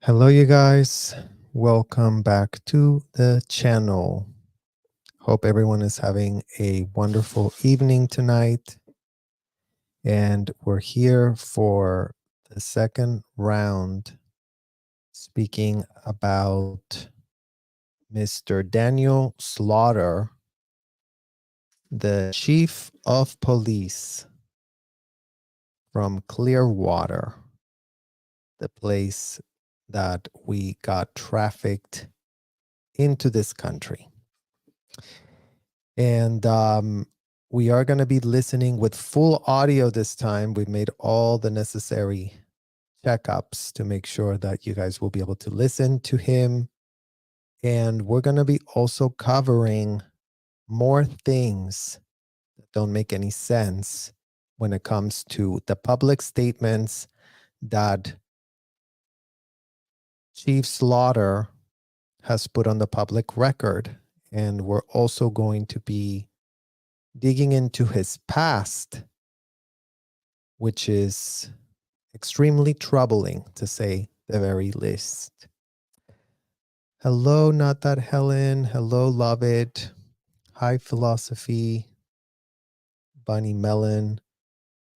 Hello, you guys. Welcome back to the channel. Hope everyone is having a wonderful evening tonight. And we're here for the second round, speaking about Mr. Daniel Slaughter, the chief of police from Clearwater, the place that we got trafficked into this country. And we are going to be listening with full audio this time. We've made all the necessary checkups to make sure that you guys will be able to listen to him. And we're going to be also covering more things that don't make any sense when it comes to the public statements that Chief Slaughter has put on the public record. And we're also going to be digging into his past, which is extremely troubling, to say the very least. Hello, Not That Helen. Hello, Love It. Hi, Philosophy. Bunny Melon.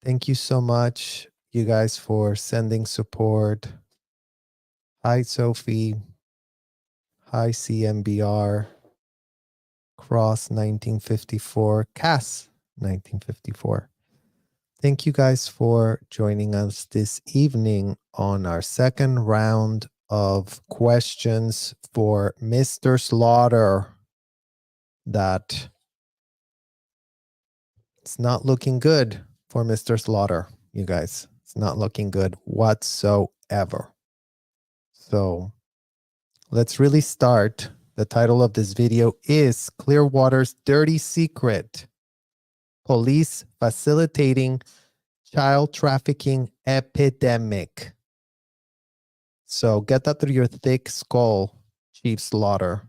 Thank you so much, you guys, for sending support. Hi, Sophie. Hi, CMBR. Cross 1954. Cass 1954. Thank you guys for joining us this evening on our second round of questions for Mr. Slaughter. That it's not looking good for Mr. Slaughter, you guys. It's not looking good whatsoever. So let's really start. The title of this video is Clearwater's Dirty Secret: Police Facilitating Child Trafficking Epidemic. So get that through your thick skull, Chief Slaughter,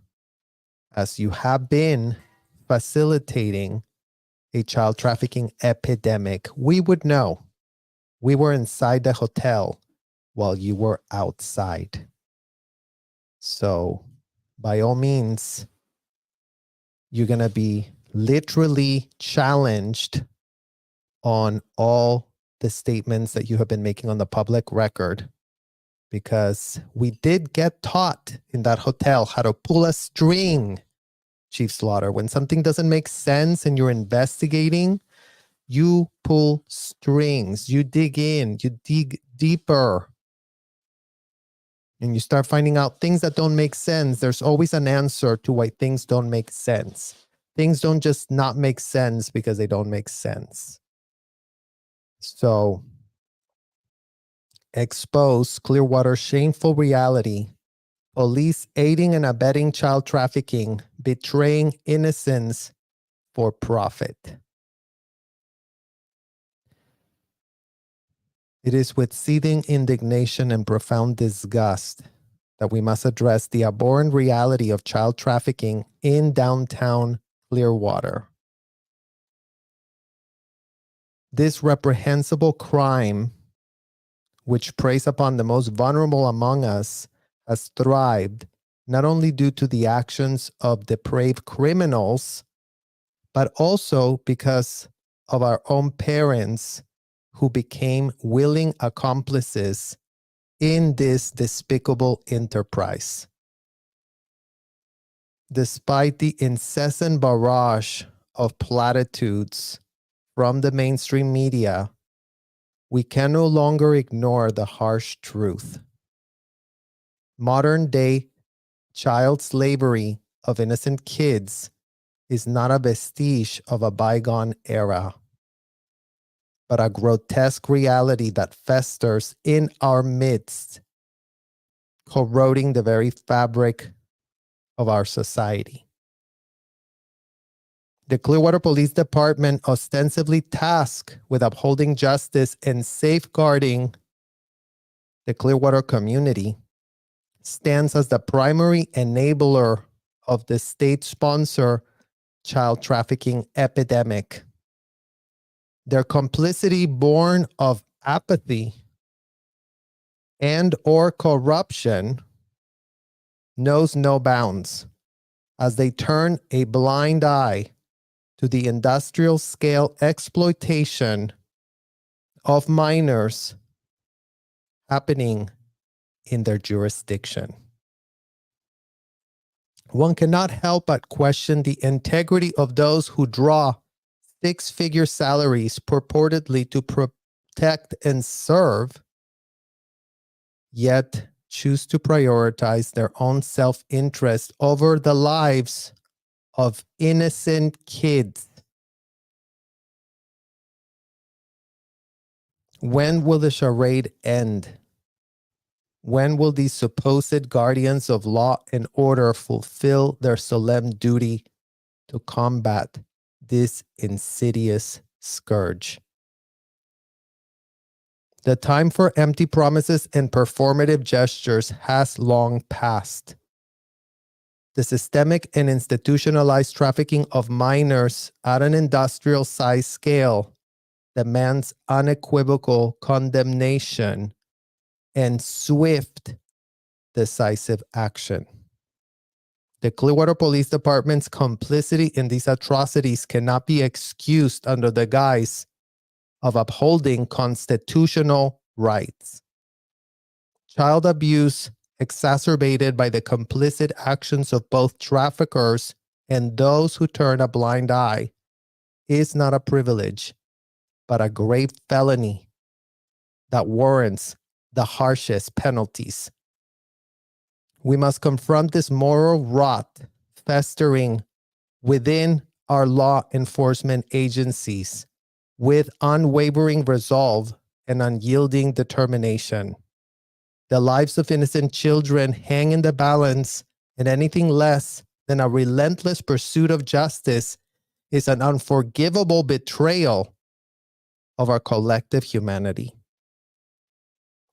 as you have been facilitating a child trafficking epidemic. We would know. We were inside the hotel while you were outside. So by all means, you're going to be literally challenged on all the statements that you have been making on the public record, because we did get taught in that hotel how to pull a string, Chief Slaughter. When something doesn't make sense and you're investigating, you pull strings, you dig in, you dig deeper, and you start finding out things that don't make sense. There's always an answer to why things don't make sense. Things don't just not make sense because they don't make sense. So, expose Clearwater's shameful reality: police aiding and abetting child trafficking, betraying innocence for profit. It is with seething indignation and profound disgust that we must address the abhorrent reality of child trafficking in downtown Clearwater. This reprehensible crime, which preys upon the most vulnerable among us, has thrived not only due to the actions of depraved criminals, but also because of our own parents who became willing accomplices in this despicable enterprise. Despite the incessant barrage of platitudes from the mainstream media, we can no longer ignore the harsh truth. Modern day child slavery of innocent kids is not a vestige of a bygone era, but a grotesque reality that festers in our midst, corroding the very fabric of our society. The Clearwater Police Department, ostensibly tasked with upholding justice and safeguarding the Clearwater community, stands as the primary enabler of the state-sponsored child trafficking epidemic. Their complicity, born of apathy and or corruption knows no bounds as they turn a blind eye to the industrial scale exploitation of minors happening in their jurisdiction. One cannot help but question the integrity of those who draw six-figure salaries purportedly to protect and serve, yet choose to prioritize their own self-interest over the lives of innocent kids. When will the charade end? When will these supposed guardians of law and order fulfill their solemn duty to combat this insidious scourge? The time for empty promises and performative gestures has long passed. The systemic and institutionalized trafficking of minors at an industrial size scale demands unequivocal condemnation and swift, decisive action. The Clearwater Police Department's complicity in these atrocities cannot be excused under the guise of upholding constitutional rights. Child abuse, exacerbated by the complicit actions of both traffickers and those who turn a blind eye, is not a privilege, but a grave felony that warrants the harshest penalties. We must confront this moral rot festering within our law enforcement agencies with unwavering resolve and unyielding determination. The lives of innocent children hang in the balance, and anything less than a relentless pursuit of justice is an unforgivable betrayal of our collective humanity.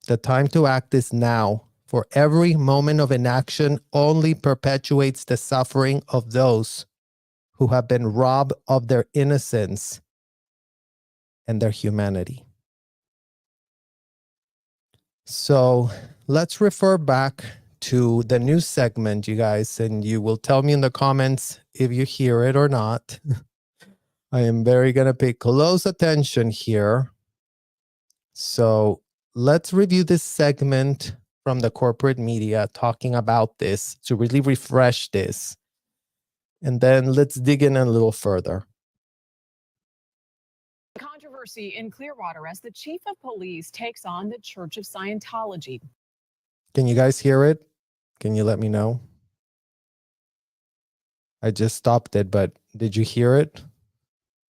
The time to act is now, for every moment of inaction only perpetuates the suffering of those who have been robbed of their innocence and their humanity. So let's refer back to the new segment, you guys, and you will tell me in the comments if you hear it or not. I am very going to pay close attention here. So let's review this segment from the corporate media talking about this to really refresh this. And then let's dig in a little further. Controversy in Clearwater as the chief of police takes on the Church of Scientology. Can you guys hear it? Can you let me know? I just stopped it, but did you hear it?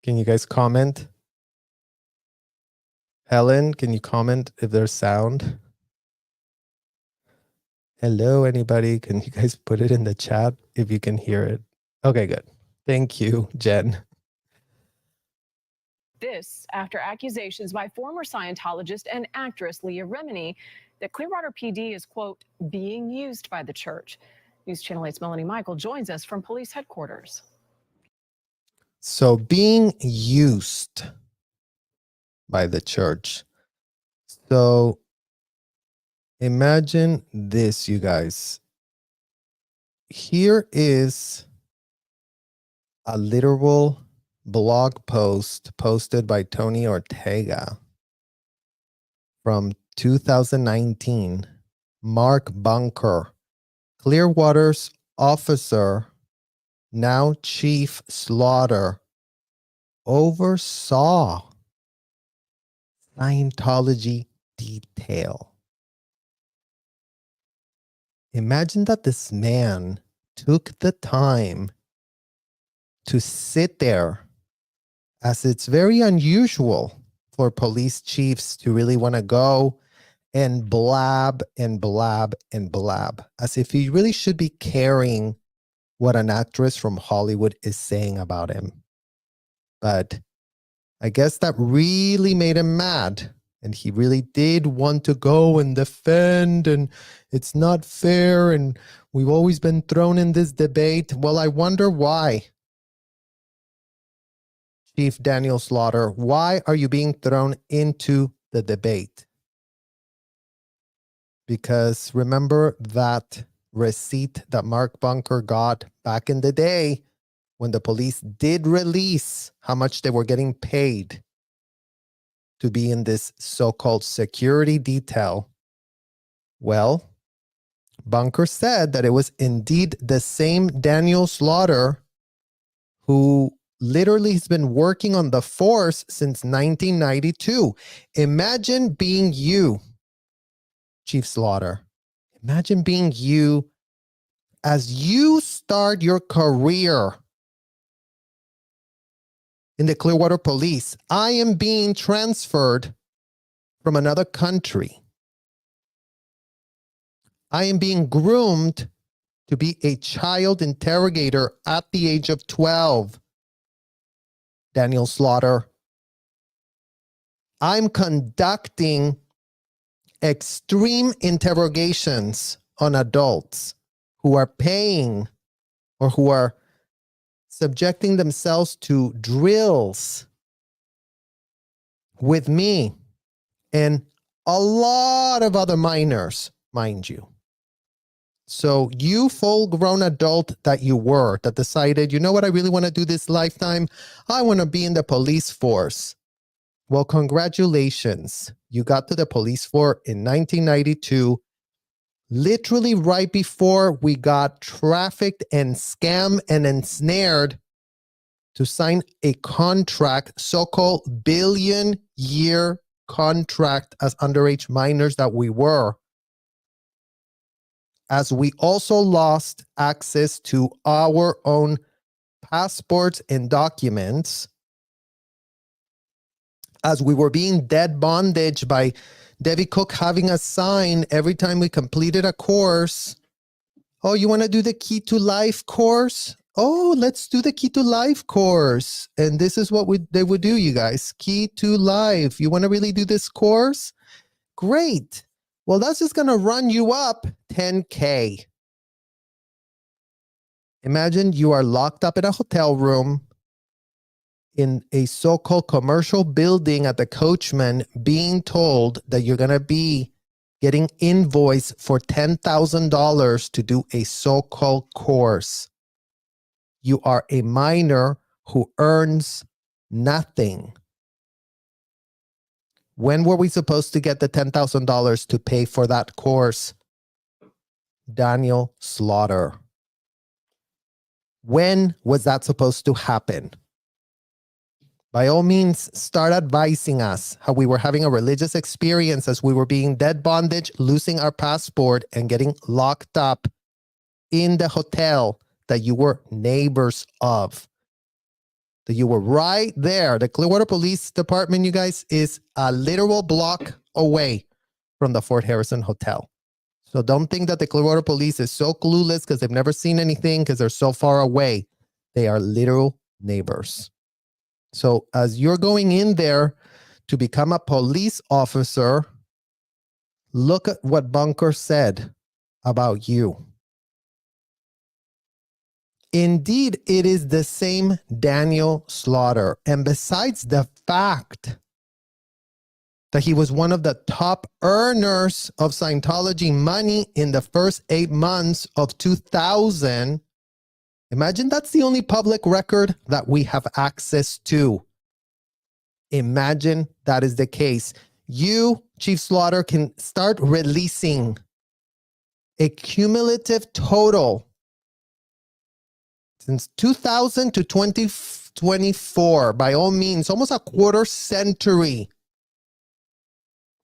Can you guys comment? Helen, can you comment if there's sound? Hello, anybody? Can you guys put it in the chat if you can hear it? Okay, good. Thank you, Jen. This after accusations by former Scientologist and actress Leah Remini that Clearwater PD is, quote, being used by the church. News Channel 8's Melanie Michael joins us from police headquarters. So being used by the church. So imagine this, you guys. Here is a literal blog post posted by Tony Ortega from 2019. Mark Bunker, Clearwater's officer, now Chief Slaughter, oversaw Scientology detail. Imagine that this man took the time to sit there, as it's very unusual for police chiefs to really want to go and blab and blab and blab, as if he really should be caring what an actress from Hollywood is saying about him. But I guess that really made him mad, and he really did want to go and defend, and it's not fair, and we've always been thrown in this debate. Well, I wonder why. Chief Daniel Slaughter, why are you being thrown into the debate? because remember that receipt that Mark Bunker got back in the day when the police did release how much they were getting paid to be in this so-called security detail. Well, Bunker said that it was indeed the same Daniel Slaughter who literally has been working on the force since 1992. Imagine being you, Chief Slaughter. Imagine being you as you start your career in the Clearwater Police. I am being transferred from another country. I am being groomed to be a child interrogator at the age of 12. Daniel Slaughter. I'm conducting extreme interrogations on adults who are paying or who are subjecting themselves to drills with me and a lot of other minors, mind you. So you full-grown adult that you were, that decided, you know what I really want to do this lifetime? I want to be in the police force. Well, congratulations. You got to the police force in 1992, literally right before we got trafficked and scammed and ensnared to sign a contract, so-called billion-year contract as underage minors that we were, as we also lost access to our own passports and documents, as we were being dead bondage by Debbie Cook having us sign every time we completed a course. Oh, you want to do the Key to Life course? Oh, let's do the Key to Life course. And this is what they would do, you guys. Key to Life. You want to really do this course? Great. Well, that's just going to run you up $10K. Imagine you are locked up in a hotel room in a so-called commercial building at the Coachman, being told that you're going to be getting invoiced for $10,000 to do a so-called course. You are a minor who earns nothing. When were we supposed to get the $10,000 to pay for that course? Daniel Slaughter. When was that supposed to happen? By all means, start advising us how we were having a religious experience as we were being dead bondage, losing our passport, and getting locked up in the hotel that you were neighbors of. That you were right there. The Clearwater Police Department, you guys, is a literal block away from the Fort Harrison Hotel. So don't think that the Clearwater Police is so clueless because they've never seen anything because they're so far away. They are literal neighbors. So as you're going in there to become a police officer, look at what Bunker said about you. Indeed, it is the same Daniel Slaughter. And besides the fact that he was one of the top earners of Scientology money in the first 8 months of 2000, imagine that's the only public record that we have access to. Imagine that is the case. You, Chief Slaughter, can start releasing a cumulative total since 2000 to 2024, by all means, almost a quarter century.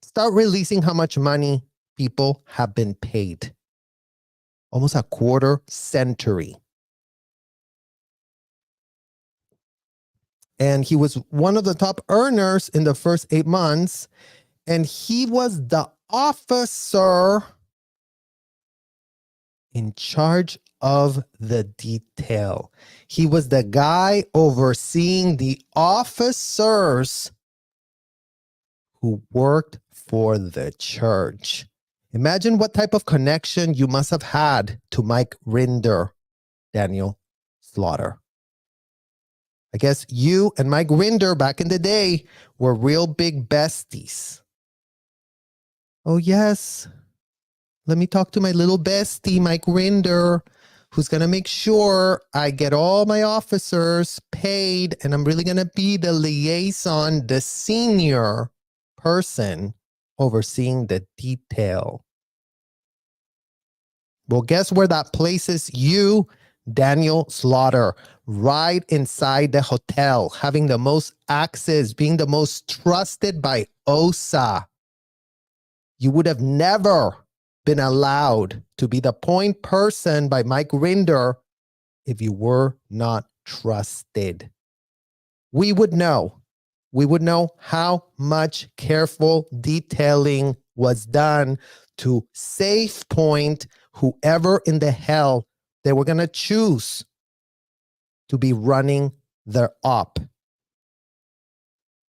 Start releasing how much money people have been paid. Almost a quarter century. And he was one of the top earners in the first 8 months. And he was the officer in charge of the detail. He was the guy overseeing the officers who worked for the church. Imagine what type of connection you must have had to Mike Rinder, Daniel Slaughter. I guess you and Mike Rinder back in the day were real big besties. Oh, yes. Let me talk to my little bestie, my grinder, who's going to make sure I get all my officers paid, and I'm really going to be the liaison, the senior person overseeing the detail. Well, guess where that places you, Daniel Slaughter, right inside the hotel, having the most access, being the most trusted by OSA. You would have never been allowed to be the point person by Mike Rinder if you were not trusted. We would know how much careful detailing was done to safe point whoever in the hell they were going to choose to be running their op.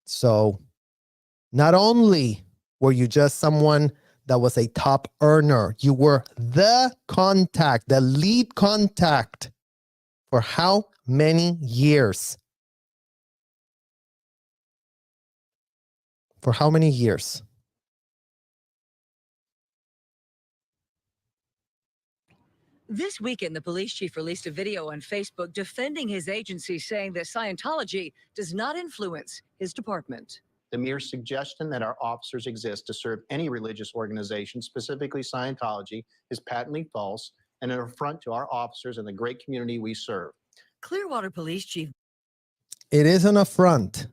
So not only were you just someone that was a top earner, you were the contact, the lead contact for how many years? For how many years? This weekend, the police chief released a video on Facebook defending his agency, saying that Scientology does not influence his department. The mere suggestion that our officers exist to serve any religious organization, specifically Scientology, is patently false and an affront to our officers and the great community we serve. Clearwater police chief. It is an affront.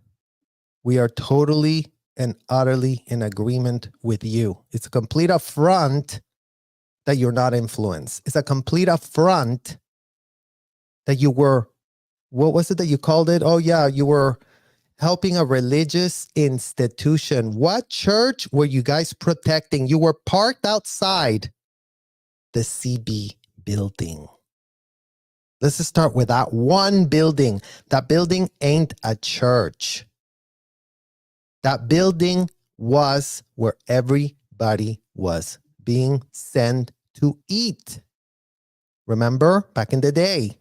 We are totally and utterly in agreement with you. It's a complete affront that you're not influenced. It's a complete affront that you were, what was it that you called it? Oh yeah, you were helping a religious institution. What church were you guys protecting? You were parked outside the CB building. Let's just start with that one building. That building ain't a church. That building was where everybody was being sent to eat. Remember, back in the day,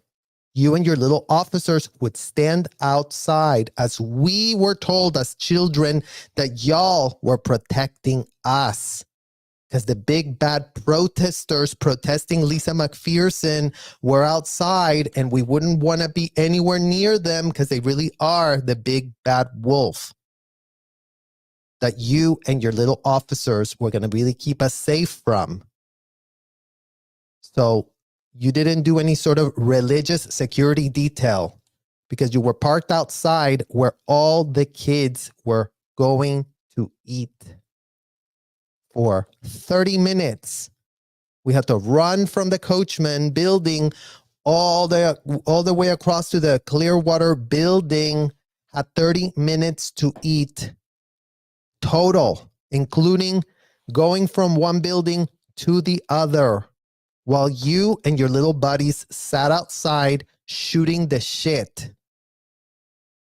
you and your little officers would stand outside as we were told as children that y'all were protecting us. Because the big bad protesters protesting Lisa McPherson were outside and we wouldn't want to be anywhere near them because they really are the big bad wolf that you and your little officers were going to really keep us safe from. So you didn't do any sort of religious security detail because you were parked outside where all the kids were going to eat. For 30 minutes, we had to run from the Coachman building all the way across to the Clearwater building, had 30 minutes to eat total, including going from one building to the other, while you and your little buddies sat outside shooting the shit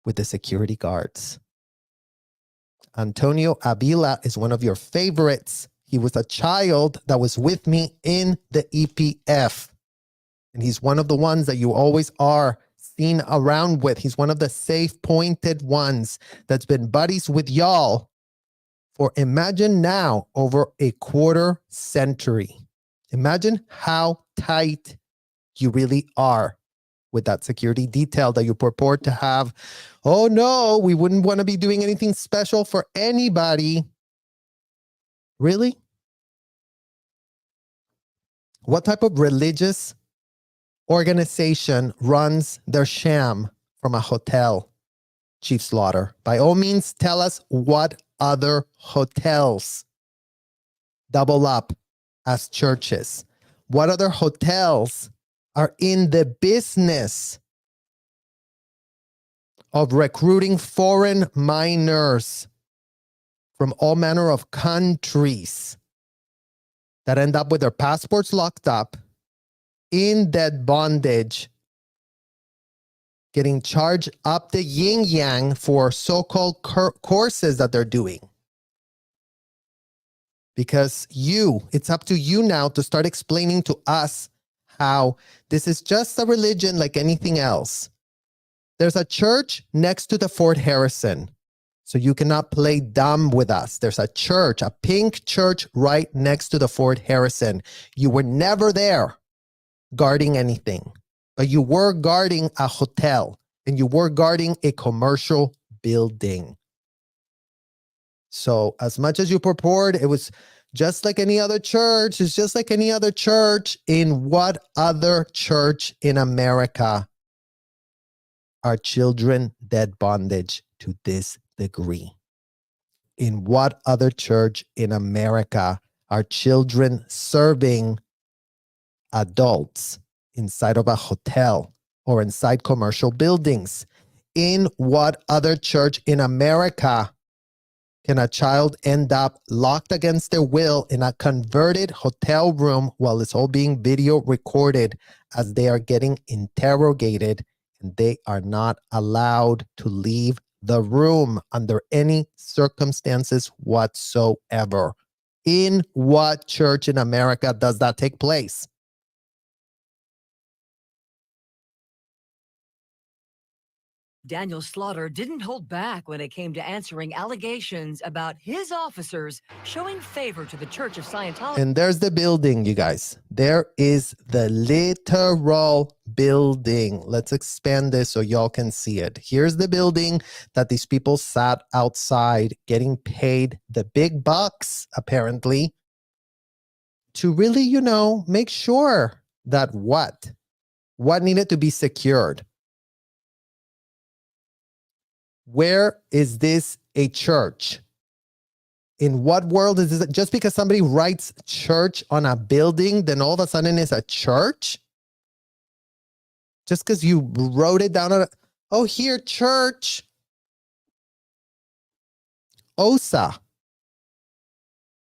with the security guards. Antonio Avila is one of your favorites. He was a child that was with me in the EPF. And he's one of the ones that you always are seen around with. He's one of the safe pointed ones that's been buddies with y'all for, imagine now, over a quarter century. Imagine how tight you really are with that security detail that you purport to have. Oh no, we wouldn't want to be doing anything special for anybody. Really? What type of religious organization runs their sham from a hotel, Chief Slaughter? By all means, tell us what other hotels double up as churches. What other hotels are in the business of recruiting foreign minors from all manner of countries that end up with their passports locked up, in debt bondage, getting charged up the yin-yang for so-called courses that they're doing? Because it's up to you now to start explaining to us how this is just a religion like anything else. There's a church next to the Fort Harrison. So you cannot play dumb with us. There's a church, a pink church right next to the Fort Harrison. You were never there guarding anything, but you were guarding a hotel and you were guarding a commercial building. So as much as you purport, it was just like any other church. It's just like any other church. In what other church in America are children dead bondage to this degree? In what other church in America are children serving adults inside of a hotel or inside commercial buildings? In what other church in America can a child end up locked against their will in a converted hotel room while it's all being video recorded as they are getting interrogated and they are not allowed to leave the room under any circumstances whatsoever? In what church in America does that take place? Daniel Slaughter didn't hold back when it came to answering allegations about his officers showing favor to the Church of Scientology. And there's the building, you guys. There is the literal building. Let's expand this so y'all can see it. Here's the building that these people sat outside getting paid the big bucks, apparently, to really, make sure that what needed to be secured. Where is this a church? In what world is this? Just because somebody writes church on a building, then all of a sudden it's a church? Just because you wrote it down on here, church. OSA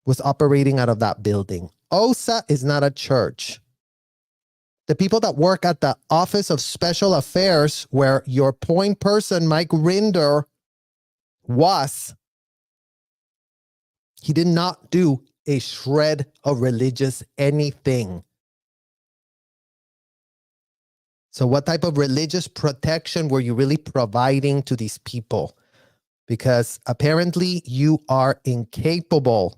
was operating out of that building. OSA is not a church. The people that work at the Office of Special Affairs, where your point person, Mike Rinder, was, he did not do a shred of religious anything. So what type of religious protection were you really providing to these people? Because apparently you are incapable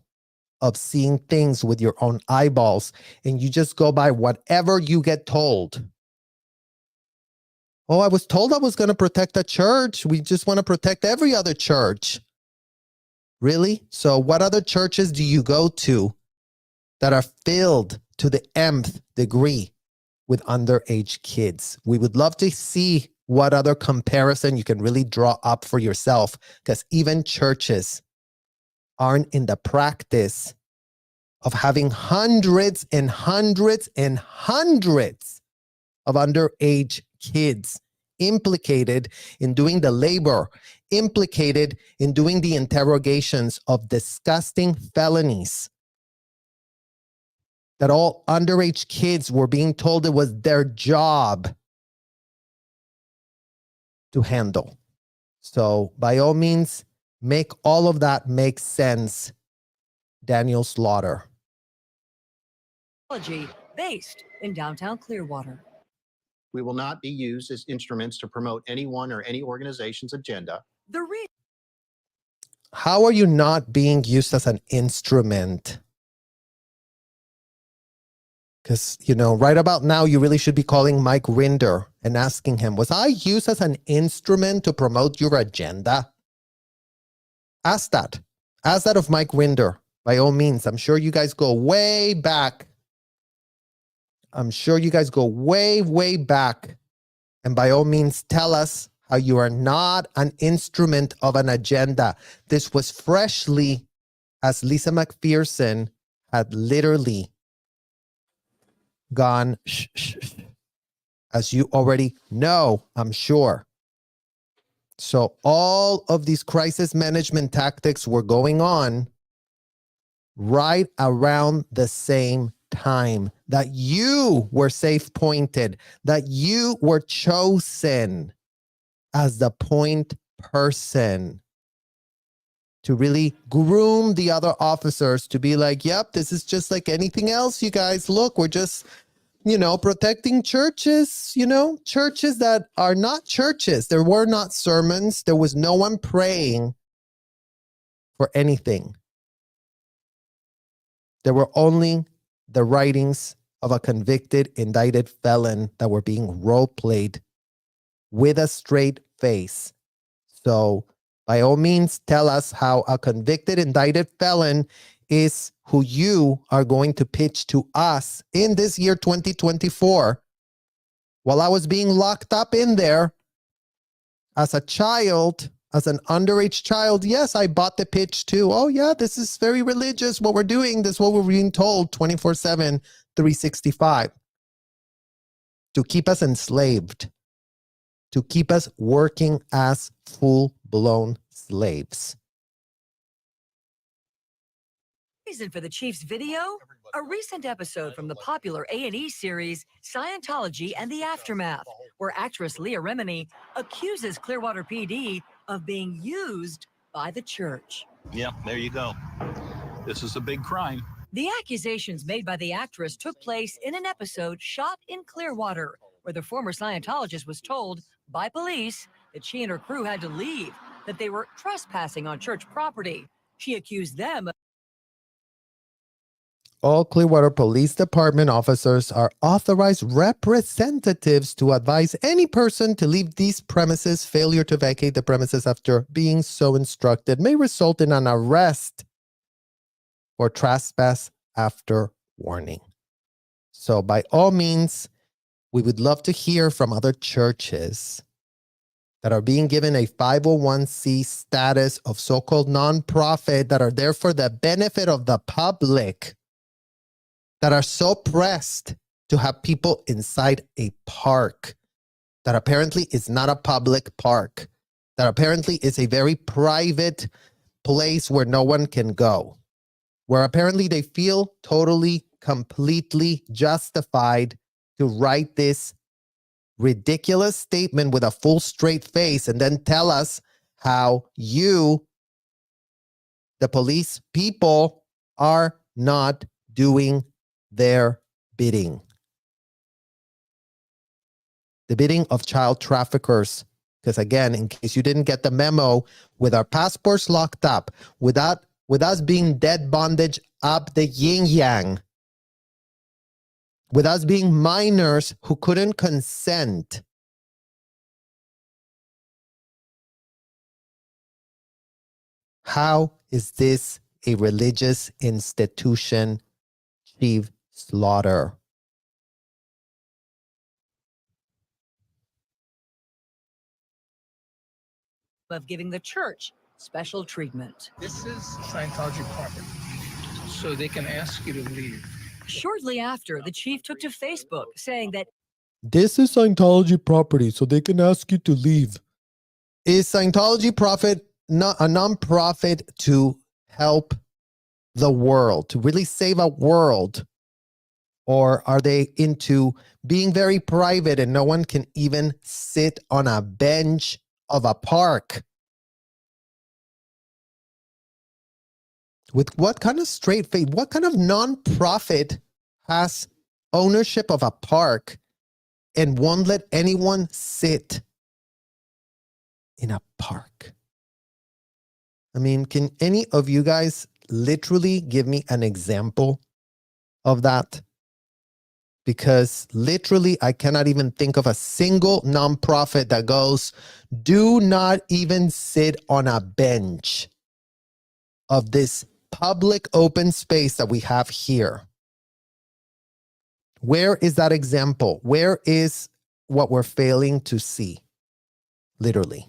of seeing things with your own eyeballs, and you just go by whatever you get told. Oh, I was told I was going to protect the church. We just want to protect every other church. Really? So what other churches do you go to that are filled to the nth degree with underage kids? We would love to see what other comparison you can really draw up for yourself, because even churches aren't in the practice of having hundreds and hundreds and hundreds of underage kids implicated in doing the labor, implicated in doing the interrogations of disgusting felonies that all underage kids were being told it was their job to handle. So by all means, make all of that make sense, Daniel Slaughter. Based in downtown Clearwater. We will not be used as instruments to promote anyone or any organization's agenda. How are you not being used as an instrument? Because, right about now, you really should be calling Mike Rinder and asking him, was I used as an instrument to promote your agenda? Ask that. Ask that of Mike Rinder. By all means, I'm sure you guys go way back. I'm sure you guys go way, way back. And by all means, tell us how you are not an instrument of an agenda. This was freshly, as Lisa McPherson had literally gone, shh, shh, shh, as you already know, I'm sure. So all of these crisis management tactics were going on right around the same time that you were safe pointed, that you were chosen as the point person to really groom the other officers to be like, yep, this is just like anything else, you guys. Look, we're just, protecting churches, churches that are not churches. There were not sermons. There was no one praying for anything. There were only the writings of a convicted, indicted felon that were being role-played with a straight face. So, by all means, tell us how a convicted, indicted felon is who you are going to pitch to us in this year 2024. While I was being locked up in there as a child, as an underage child, yes, I bought the pitch too. Oh yeah, this is very religious what we're doing. This is what we're being told 24/7, 365. To keep us enslaved. To keep us working as full-blown slaves. Reason for the chief's video? A recent episode from the popular A&E series Scientology and the Aftermath, where actress Leah Remini accuses Clearwater PD of being used by the church. Yeah, there you go. This is a big crime. The accusations made by the actress took place in an episode shot in Clearwater, where the former Scientologist was told by police that she and her crew had to leave, that they were trespassing on church property. She accused them of All Clearwater Police Department officers are authorized representatives to advise any person to leave these premises. Failure to vacate the premises after being so instructed may result in an arrest for trespass after warning. So by all means, we would love to hear from other churches that are being given a 501c status of so-called nonprofit that are there for the benefit of the public, that are so pressed to have people inside a park that apparently is not a public park, that apparently is a very private place where no one can go, where apparently they feel totally, completely justified to write this ridiculous statement with a full straight face and then tell us how you, the police people, are not doing their bidding. The bidding of child traffickers. Because again, in case you didn't get the memo, with our passports locked up, with us being dead bondage up the yin yang, with us being minors who couldn't consent, how is this a religious institution, Chief Slaughter? giving the church special treatment. This is Scientology property, so they can ask you to leave. Shortly after, the chief took to Facebook saying that This is Scientology property, so they can ask you to leave. Is Scientology profit not a non-profit to help the world, to really save a world? Or are they into being very private and no one can even sit on a bench of a park? With what kind of straight face, what kind of non-profit has ownership of a park and won't let anyone sit in a park? I mean, can any of you guys literally give me an example of that? Because literally, I cannot even think of a single nonprofit that goes, do not even sit on a bench of this public open space that we have here. Where is that example? Where is what we're failing to see? Literally.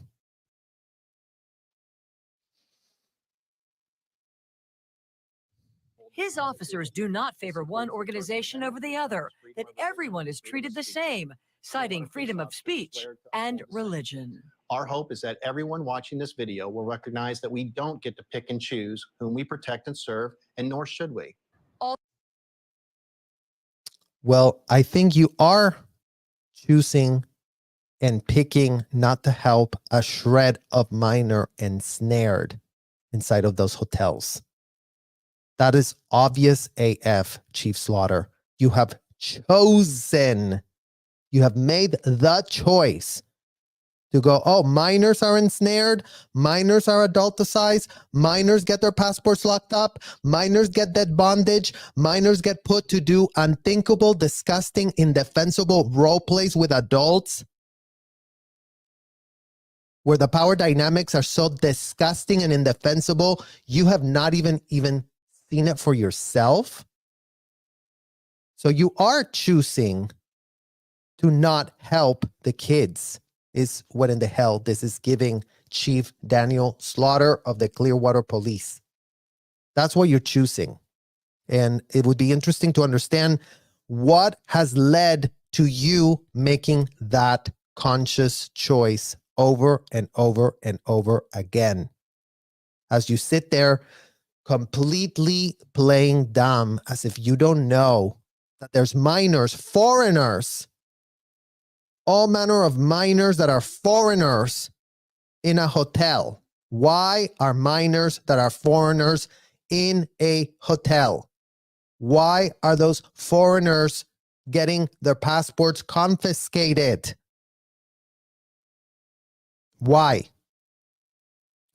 his officers do not favor one organization over the other, that everyone is treated the same, citing freedom of speech and religion. Our hope is that everyone watching this video will recognize that we don't get to pick and choose whom we protect and serve, and nor should we. Well, I think you are choosing and picking not to help a shred of minor ensnared inside of those hotels. That is obvious AF, Chief Slaughter. You have chosen, you have made the choice to go, oh, minors are ensnared, minors are adulticized, minors get their passports locked up, minors get dead bondage, minors get put to do unthinkable, disgusting, indefensible role plays with adults, where the power dynamics are so disgusting and indefensible, you have not even seen it for yourself. So you are choosing to not help the kids, is what in the hell this is giving Chief Daniel Slaughter of the Clearwater Police. That's what you're choosing. And it would be interesting to understand what has led to you making that conscious choice over and over and over again. As you sit there completely playing dumb, as if you don't know that there's minors, foreigners, all manner of minors that are foreigners in a hotel. Why are minors that are foreigners in a hotel? Why are those foreigners getting their passports confiscated? Why?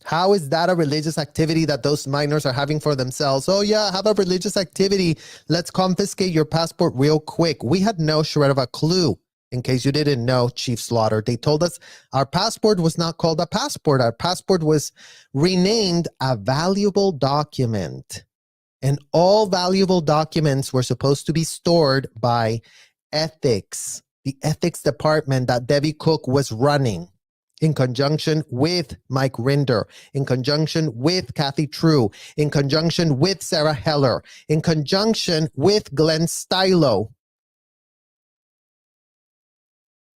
How is that a religious activity that those minors are having for themselves? Oh yeah, have a religious activity. Let's confiscate your passport real quick. We had no shred of a clue. In case you didn't know, Chief Slaughter, they told us our passport was not called a passport. Our passport was renamed a valuable document. And all valuable documents were supposed to be stored by ethics, the ethics department that Debbie Cook was running, in conjunction with Mike Rinder, in conjunction with Kathy True, in conjunction with Sarah Heller, in conjunction with Glenn Stylo.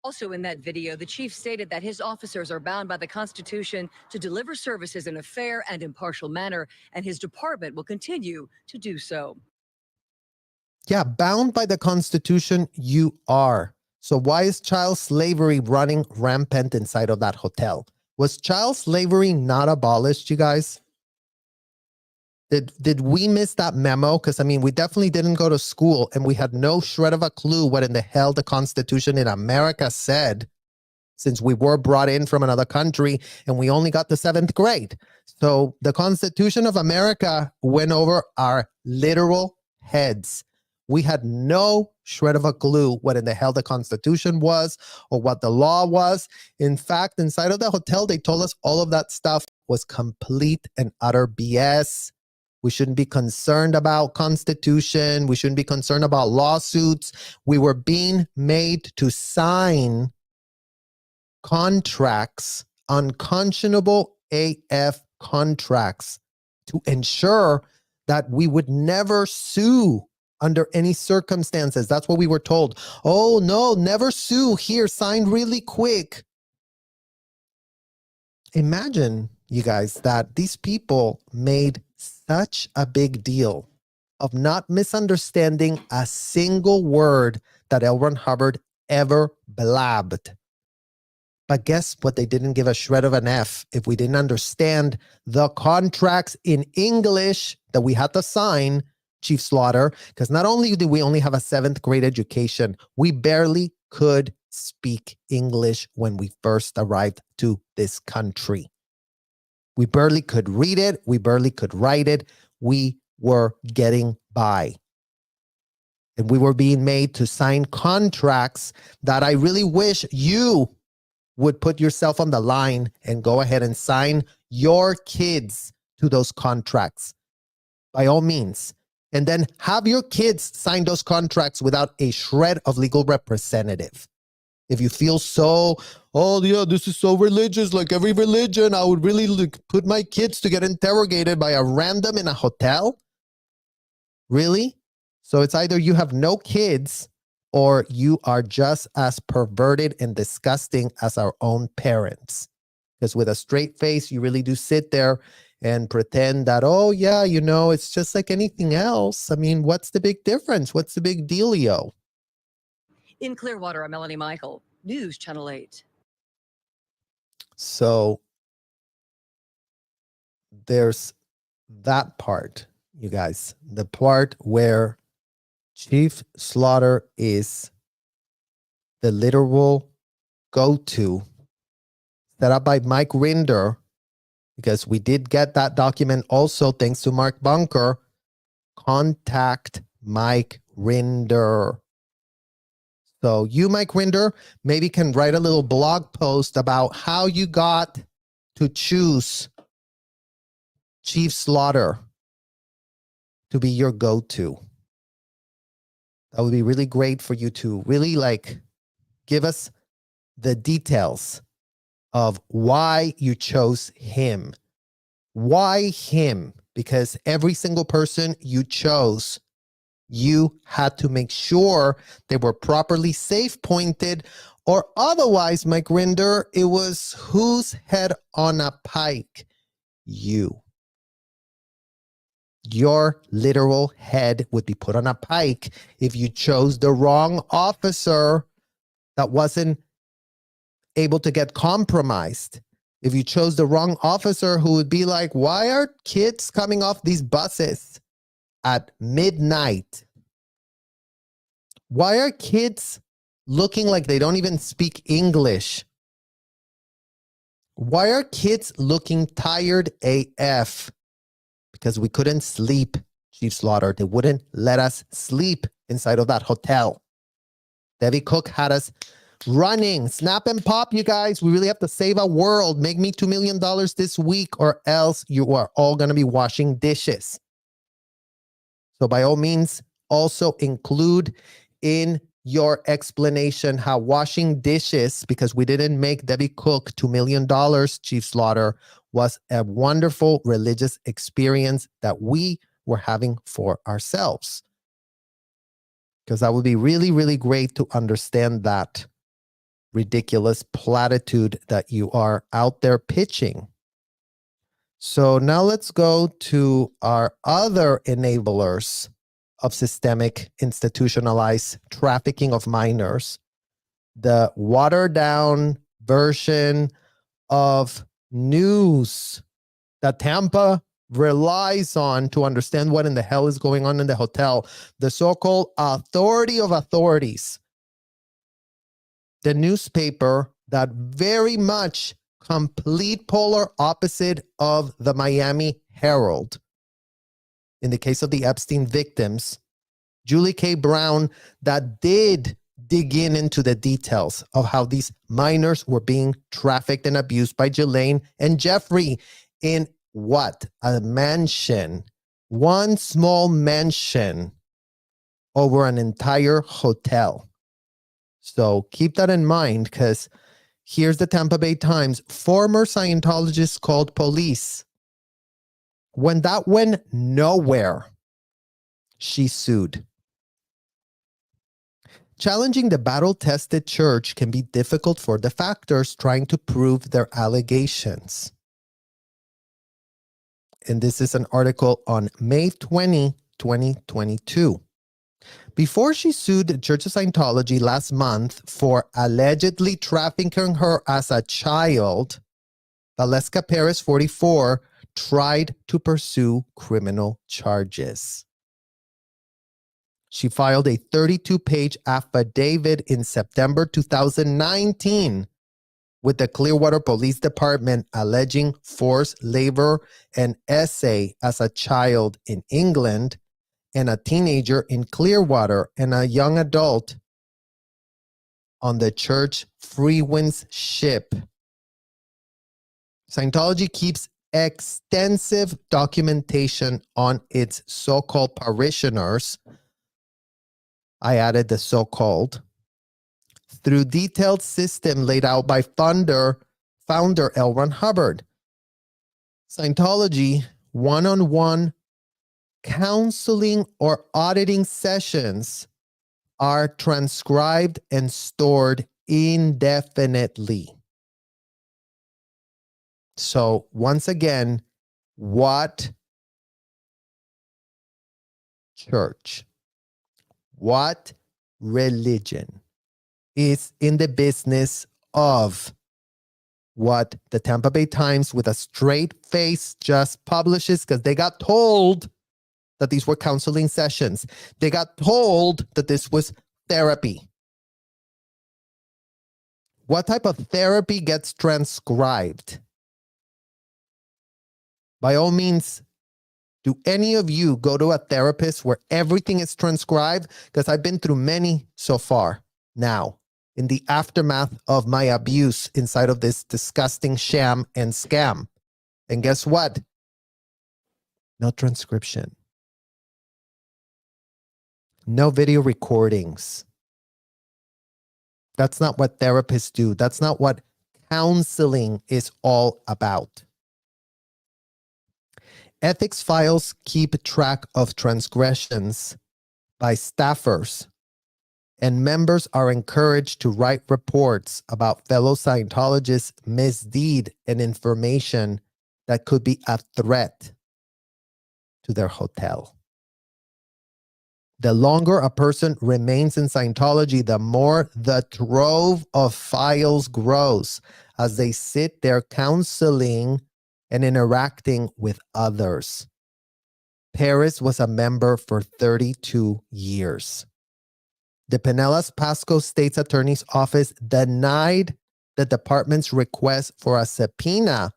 Also in that video, the chief stated that his officers are bound by the Constitution to deliver services in a fair and impartial manner, and his department will continue to do so. Yeah, bound by the Constitution, you are. So why is child slavery running rampant inside of that hotel? Was child slavery not abolished, you guys? Did we miss that memo? Because, I mean, we definitely didn't go to school and we had no shred of a clue what in the hell the Constitution in America said, since we were brought in from another country and we only got the 7th grade. So the Constitution of America went over our literal heads. We had no shred of a clue what in the hell the Constitution was or what the law was. In fact, inside of the hotel, they told us all of that stuff was complete and utter BS. We shouldn't be concerned about Constitution. We shouldn't be concerned about lawsuits. We were being made to sign contracts, unconscionable AF contracts, to ensure that we would never sue under any circumstances. That's what we were told. Oh no, never sue. Here, sign really quick. Imagine, you guys, that these people made such a big deal of not misunderstanding a single word that L. Ron Hubbard ever blabbed. But guess what? They didn't give a shred of an F if we didn't understand the contracts in English that we had to sign, Chief Slaughter, because not only did we only have a 7th grade education, we barely could speak English when we first arrived to this country. We barely could read it. We barely could write it. We were getting by. And we were being made to sign contracts that I really wish you would put yourself on the line and go ahead and sign your kids to those contracts. By all means. And then have your kids sign those contracts without a shred of legal representative. If you feel so, oh yeah, this is so religious, like every religion, I would really put my kids to get interrogated by a random in a hotel? Really? So it's either you have no kids or you are just as perverted and disgusting as our own parents. Because with a straight face, you really do sit there and pretend that, oh yeah, you know, it's just like anything else. I mean, what's the big difference? What's the big dealio? In Clearwater, I'm Melanie Michael, News Channel 8. So there's that part, you guys, the part where Chief Slaughter is the literal go-to set up by Mike Rinder, because we did get that document also thanks to Mark Bunker. Contact Mike Rinder. So you, Mike Rinder, maybe can write a little blog post about how you got to choose Chief Slaughter to be your go-to. That would be really great for you to really give us the details of why you chose him. Why him? Because every single person you chose, you had to make sure they were properly safe pointed, or otherwise, Mike Rinder, it was whose head on a pike? You. Your literal head would be put on a pike if you chose the wrong officer that wasn't able to get compromised. If you chose the wrong officer who would be like, why are kids coming off these buses at midnight? Why are kids looking like they don't even speak English? Why are kids looking tired AF? Because we couldn't sleep, Chief Slaughter. They wouldn't let us sleep inside of that hotel. Debbie Cook had us running. Snap and pop, you guys. We really have to save our world. Make me $2 million this week, or else you are all going to be washing dishes. So by all means, also include in your explanation how washing dishes, because we didn't make Debbie Cook $2 million, Chief Slaughter, was a wonderful religious experience that we were having for ourselves. Because that would be really, really great to understand that ridiculous platitude that you are out there pitching. So now let's go to our other enablers of systemic institutionalized trafficking of minors, the watered down version of news that Tampa relies on to understand what in the hell is going on in the hotel, the so-called authority of authorities. The newspaper that very much complete polar opposite of the Miami Herald. In the case of the Epstein victims, Julie K. Brown, that did dig into the details of how these minors were being trafficked and abused by Ghislaine and Jeffrey in what? A mansion. One small mansion over an entire hotel. So keep that in mind, because here's the Tampa Bay Times. Former Scientologist called police. When that went nowhere, she sued. Challenging the battle-tested church can be difficult for the factors trying to prove their allegations. And this is an article on May 20, 2022. Before she sued the Church of Scientology last month for allegedly trafficking her as a child, Valeska Perez, 44, tried to pursue criminal charges. She filed a 32-page affidavit in September 2019 with the Clearwater Police Department alleging forced labor and essay as a child in England and a teenager in Clearwater and a young adult on the church Freewinds ship. Scientology keeps extensive documentation on its so-called parishioners. I added the so-called, through detailed system laid out by founder L. Ron Hubbard. Scientology one-on-one counseling or auditing sessions are transcribed and stored indefinitely. So once again, what church, what religion is in the business of what the Tampa Bay Times with a straight face just publishes, because they got told that these were counseling sessions. They got told that this was therapy. What type of therapy gets transcribed? By all means, do any of you go to a therapist where everything is transcribed? Because I've been through many so far now in the aftermath of my abuse inside of this disgusting sham and scam. And guess what? No transcription. No video recordings. That's not what therapists do. That's not what counseling is all about. Ethics files keep track of transgressions by staffers, and members are encouraged to write reports about fellow Scientologists' misdeed and information that could be a threat to their hotel. The longer a person remains in Scientology, the more the trove of files grows as they sit there counseling and interacting with others. Paris was a member for 32 years. The Pinellas Pasco State's Attorney's Office denied the department's request for a subpoena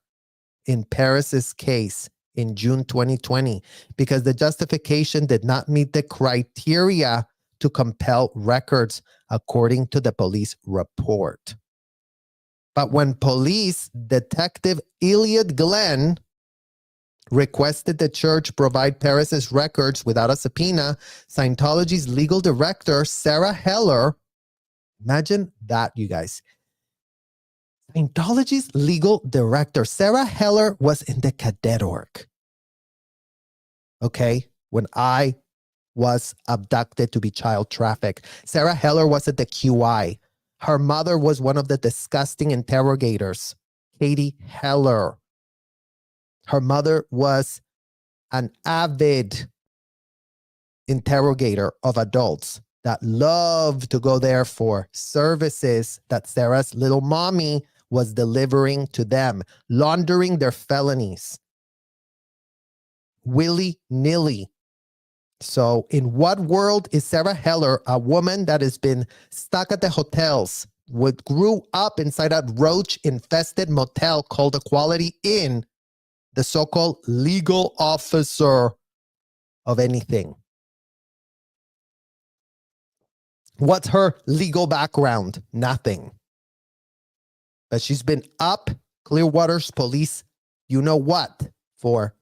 in Paris's case in June 2020 because the justification did not meet the criteria to compel records, according to the police report. But when police detective Elliot Glenn requested the church provide Paris's records without a subpoena, Scientology's legal director, Sarah Heller, imagine that, you guys. Scientology's legal director, Sarah Heller, was in the cadet org. Okay, when I was abducted to be child trafficked. Sarah Heller was at the QI. Her mother was one of the disgusting interrogators, Katie Heller. Her mother was an avid interrogator of adults that loved to go there for services that Sarah's little mommy was delivering to them, laundering their felonies willy-nilly. So in what world is Sarah Heller, a woman that has been stuck at the hotels, grew up inside a roach-infested motel called the Quality Inn, the so-called legal officer of anything? What's her legal background? Nothing. But she's been up Clearwater's police, you know what, for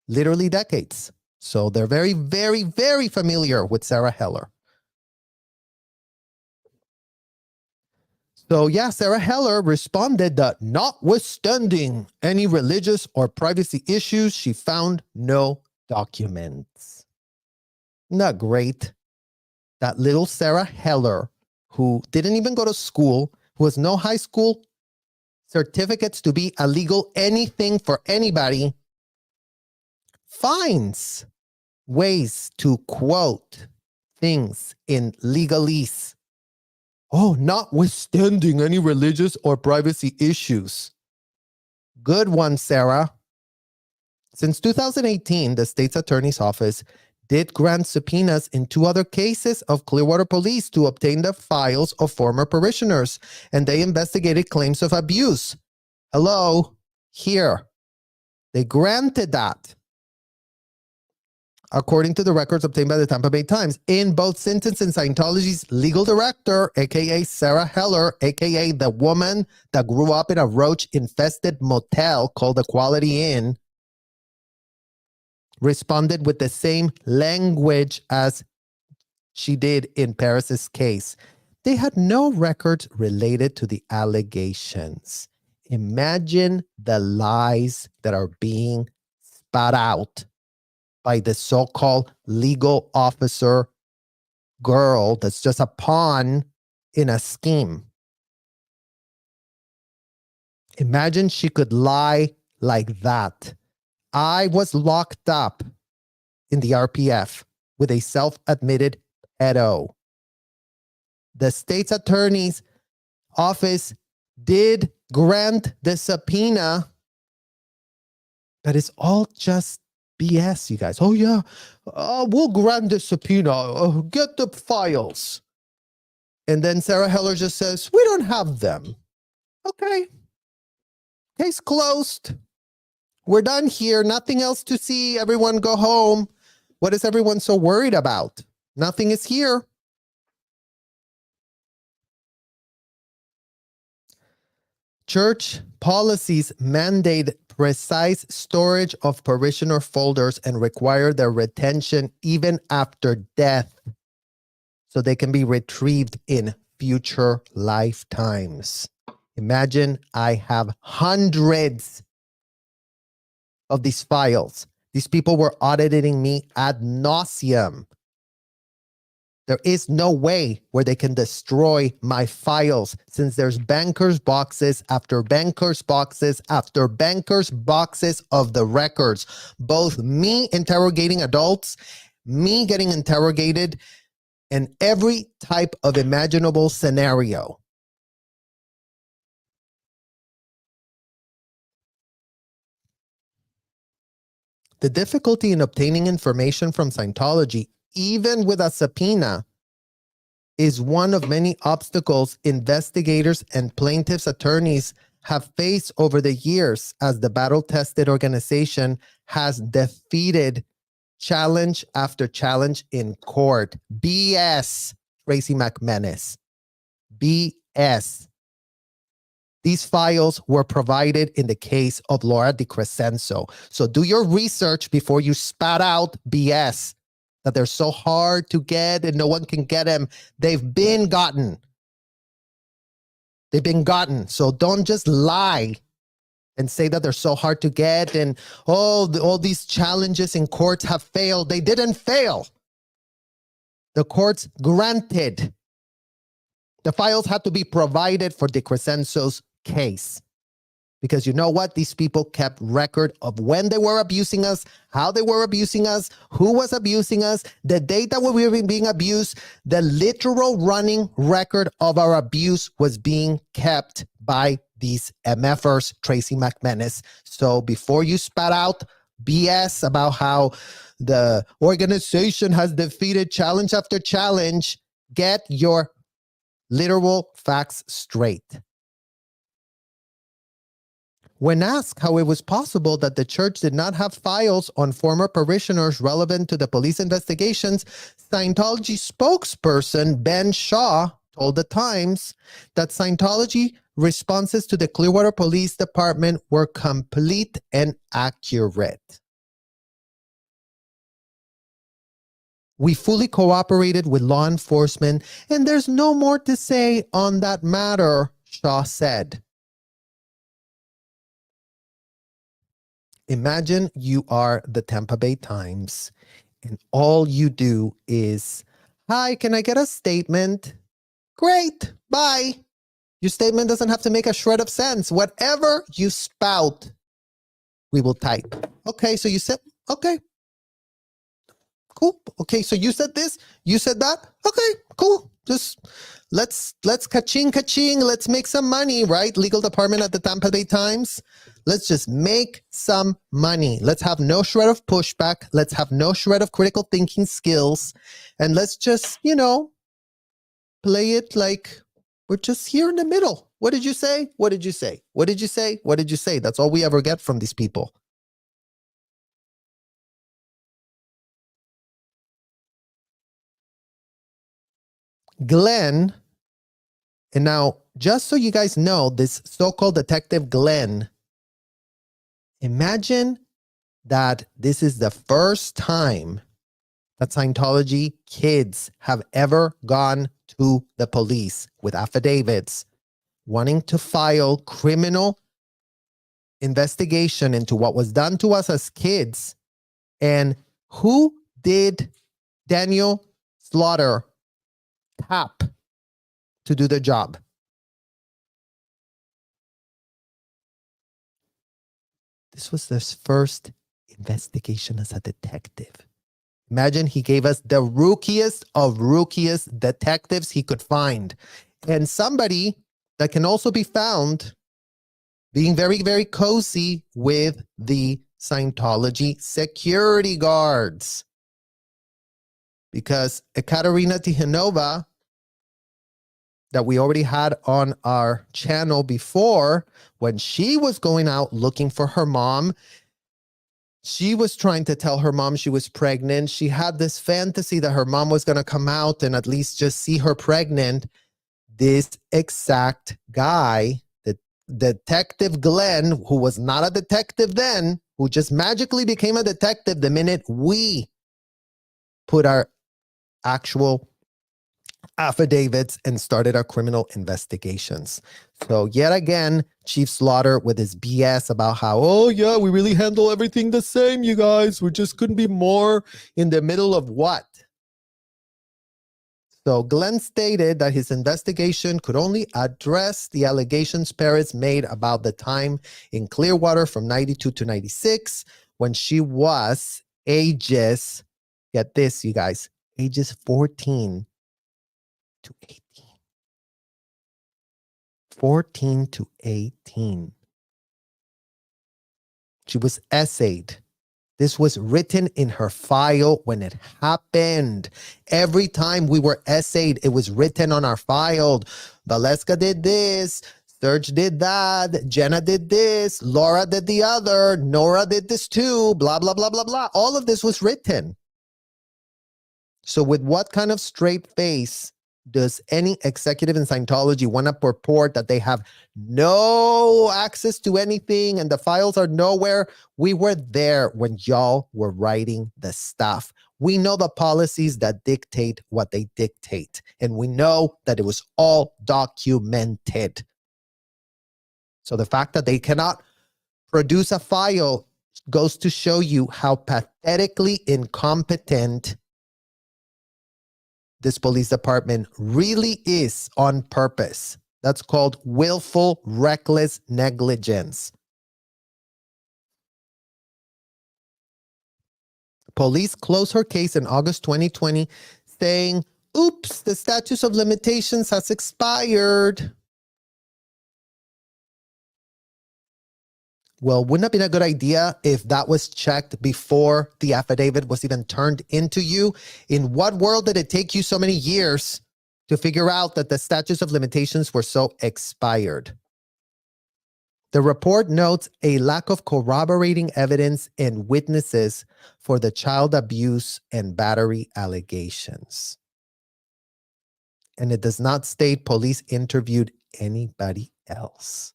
literally decades. So they're very, very, very familiar with Sarah Heller. So yeah, Sarah Heller responded that notwithstanding any religious or privacy issues, she found no documents. Isn't that great? That little Sarah Heller, who didn't even go to school, who has no high school certificates to be a legal anything for anybody, finds ways to quote things in legalese. Oh, notwithstanding any religious or privacy issues. Good one, Sarah. Since 2018, the state's attorney's office did grant subpoenas in 2 other cases of Clearwater police to obtain the files of former parishioners, and they investigated claims of abuse. Hello, here. They granted that, according to the records obtained by the Tampa Bay Times. In both instances, Scientology's legal director, a.k.a. Sarah Heller, a.k.a. the woman that grew up in a roach-infested motel called the Quality Inn, responded with the same language as she did in Paris's case. They had no records related to the allegations. Imagine the lies that are being spat out by the so-called legal officer girl that's just a pawn in a scheme. Imagine she could lie like that. I was locked up in the RPF with a self-admitted pedo. The state's attorney's office did grant the subpoena, but it's all just BS, you guys. Oh, yeah, we'll grant the subpoena. Get the files. And then Sarah Heller just says, we don't have them. Okay. Case closed. We're done here. Nothing else to see. Everyone go home. What is everyone so worried about? Nothing is here. Church policies mandate precise storage of parishioner folders and require their retention even after death so they can be retrieved in future lifetimes. Imagine I have hundreds of these files. These people were auditing me ad nauseum. There is no way where they can destroy my files since there's bankers boxes after bankers boxes after bankers boxes of the records. Both me interrogating adults, me getting interrogated, and every type of imaginable scenario. The difficulty in obtaining information from Scientology, even with a subpoena, is one of many obstacles investigators and plaintiffs' attorneys have faced over the years as the battle-tested organization has defeated challenge after challenge in court. BS, Tracy McManus. BS. These files were provided in the case of Laura DiCrescenzo. So do your research before you spat out BS that they're so hard to get and no one can get them. They've been gotten. They've been gotten. So don't just lie and say that they're so hard to get and all these challenges in courts have failed. They didn't fail. The courts granted. The files had to be provided for DiCrescenzo's case. Because you know what? These people kept record of when they were abusing us, how they were abusing us, who was abusing us, the date that we were being abused. The literal running record of our abuse was being kept by these MFers, Tracy McManus. So before you spat out BS about how the organization has defeated challenge after challenge, get your literal facts straight. When asked how it was possible that the church did not have files on former parishioners relevant to the police investigations, Scientology spokesperson Ben Shaw told the Times that Scientology responses to the Clearwater Police Department were complete and accurate. We fully cooperated with law enforcement, and there's no more to say on that matter, Shaw said. Imagine you are the Tampa Bay Times, and all you do is, hi, can I get a statement? Great, bye. Your statement doesn't have to make a shred of sense. Whatever you spout, we will type. Okay, so you said, okay. Cool. Okay, so you said this, you said that. Okay, cool. Just let's ka-ching. Let's make some money, right? Legal department at the Tampa Bay Times. Let's just make some money. Let's have no shred of pushback. Let's have no shred of critical thinking skills. And let's just, play it like we're just here in the middle. What did you say? What did you say? What did you say? What did you say? That's all we ever get from these people. Glenn, and now just so you guys know, this so-called detective Glenn, imagine that this is the first time that Scientology kids have ever gone to the police with affidavits wanting to file criminal investigation into what was done to us as kids. And who did Daniel Slaughter tap to do the job? This was his first investigation as a detective. Imagine he gave us the rookiest of rookiest detectives he could find. And somebody that can also be found being very, very cozy with the Scientology security guards. Because Ekaterina Tikhonova, that we already had on our channel before, when she was going out looking for her mom, she was trying to tell her mom she was pregnant. She had this fantasy that her mom was going to come out and at least just see her pregnant. This exact guy, the Detective Glenn, who was not a detective then, who just magically became a detective the minute we put our actual affidavits and started our criminal investigations. So yet again, Chief Slaughter with his BS about how, oh yeah, we really handle everything the same, you guys. We just couldn't be more in the middle of what? So Glenn stated that his investigation could only address the allegations Perez made about the time in Clearwater from 92 to 96 when she was ages, get this, you guys, ages 14 to 18. 14 to 18. She was essayed. This was written in her file when it happened. Every time we were essayed, it was written on our file. Valeska did this. Serge did that. Jenna did this. Laura did the other. Nora did this too. Blah, blah, blah, blah, blah. All of this was written. So with what kind of straight face does any executive in Scientology want to purport that they have no access to anything and the files are nowhere? We were there when y'all were writing the stuff. We know the policies that dictate what they dictate. And we know that it was all documented. So the fact that they cannot produce a file goes to show you how pathetically incompetent this police department really is on purpose. That's called willful, reckless negligence. Police closed her case in August 2020, saying, oops, the statute of limitations has expired. Well, wouldn't it have been a good idea if that was checked before the affidavit was even turned into you? In what world did it take you so many years to figure out that the statutes of limitations were so expired? The report notes a lack of corroborating evidence and witnesses for the child abuse and battery allegations. And it does not state police interviewed anybody else.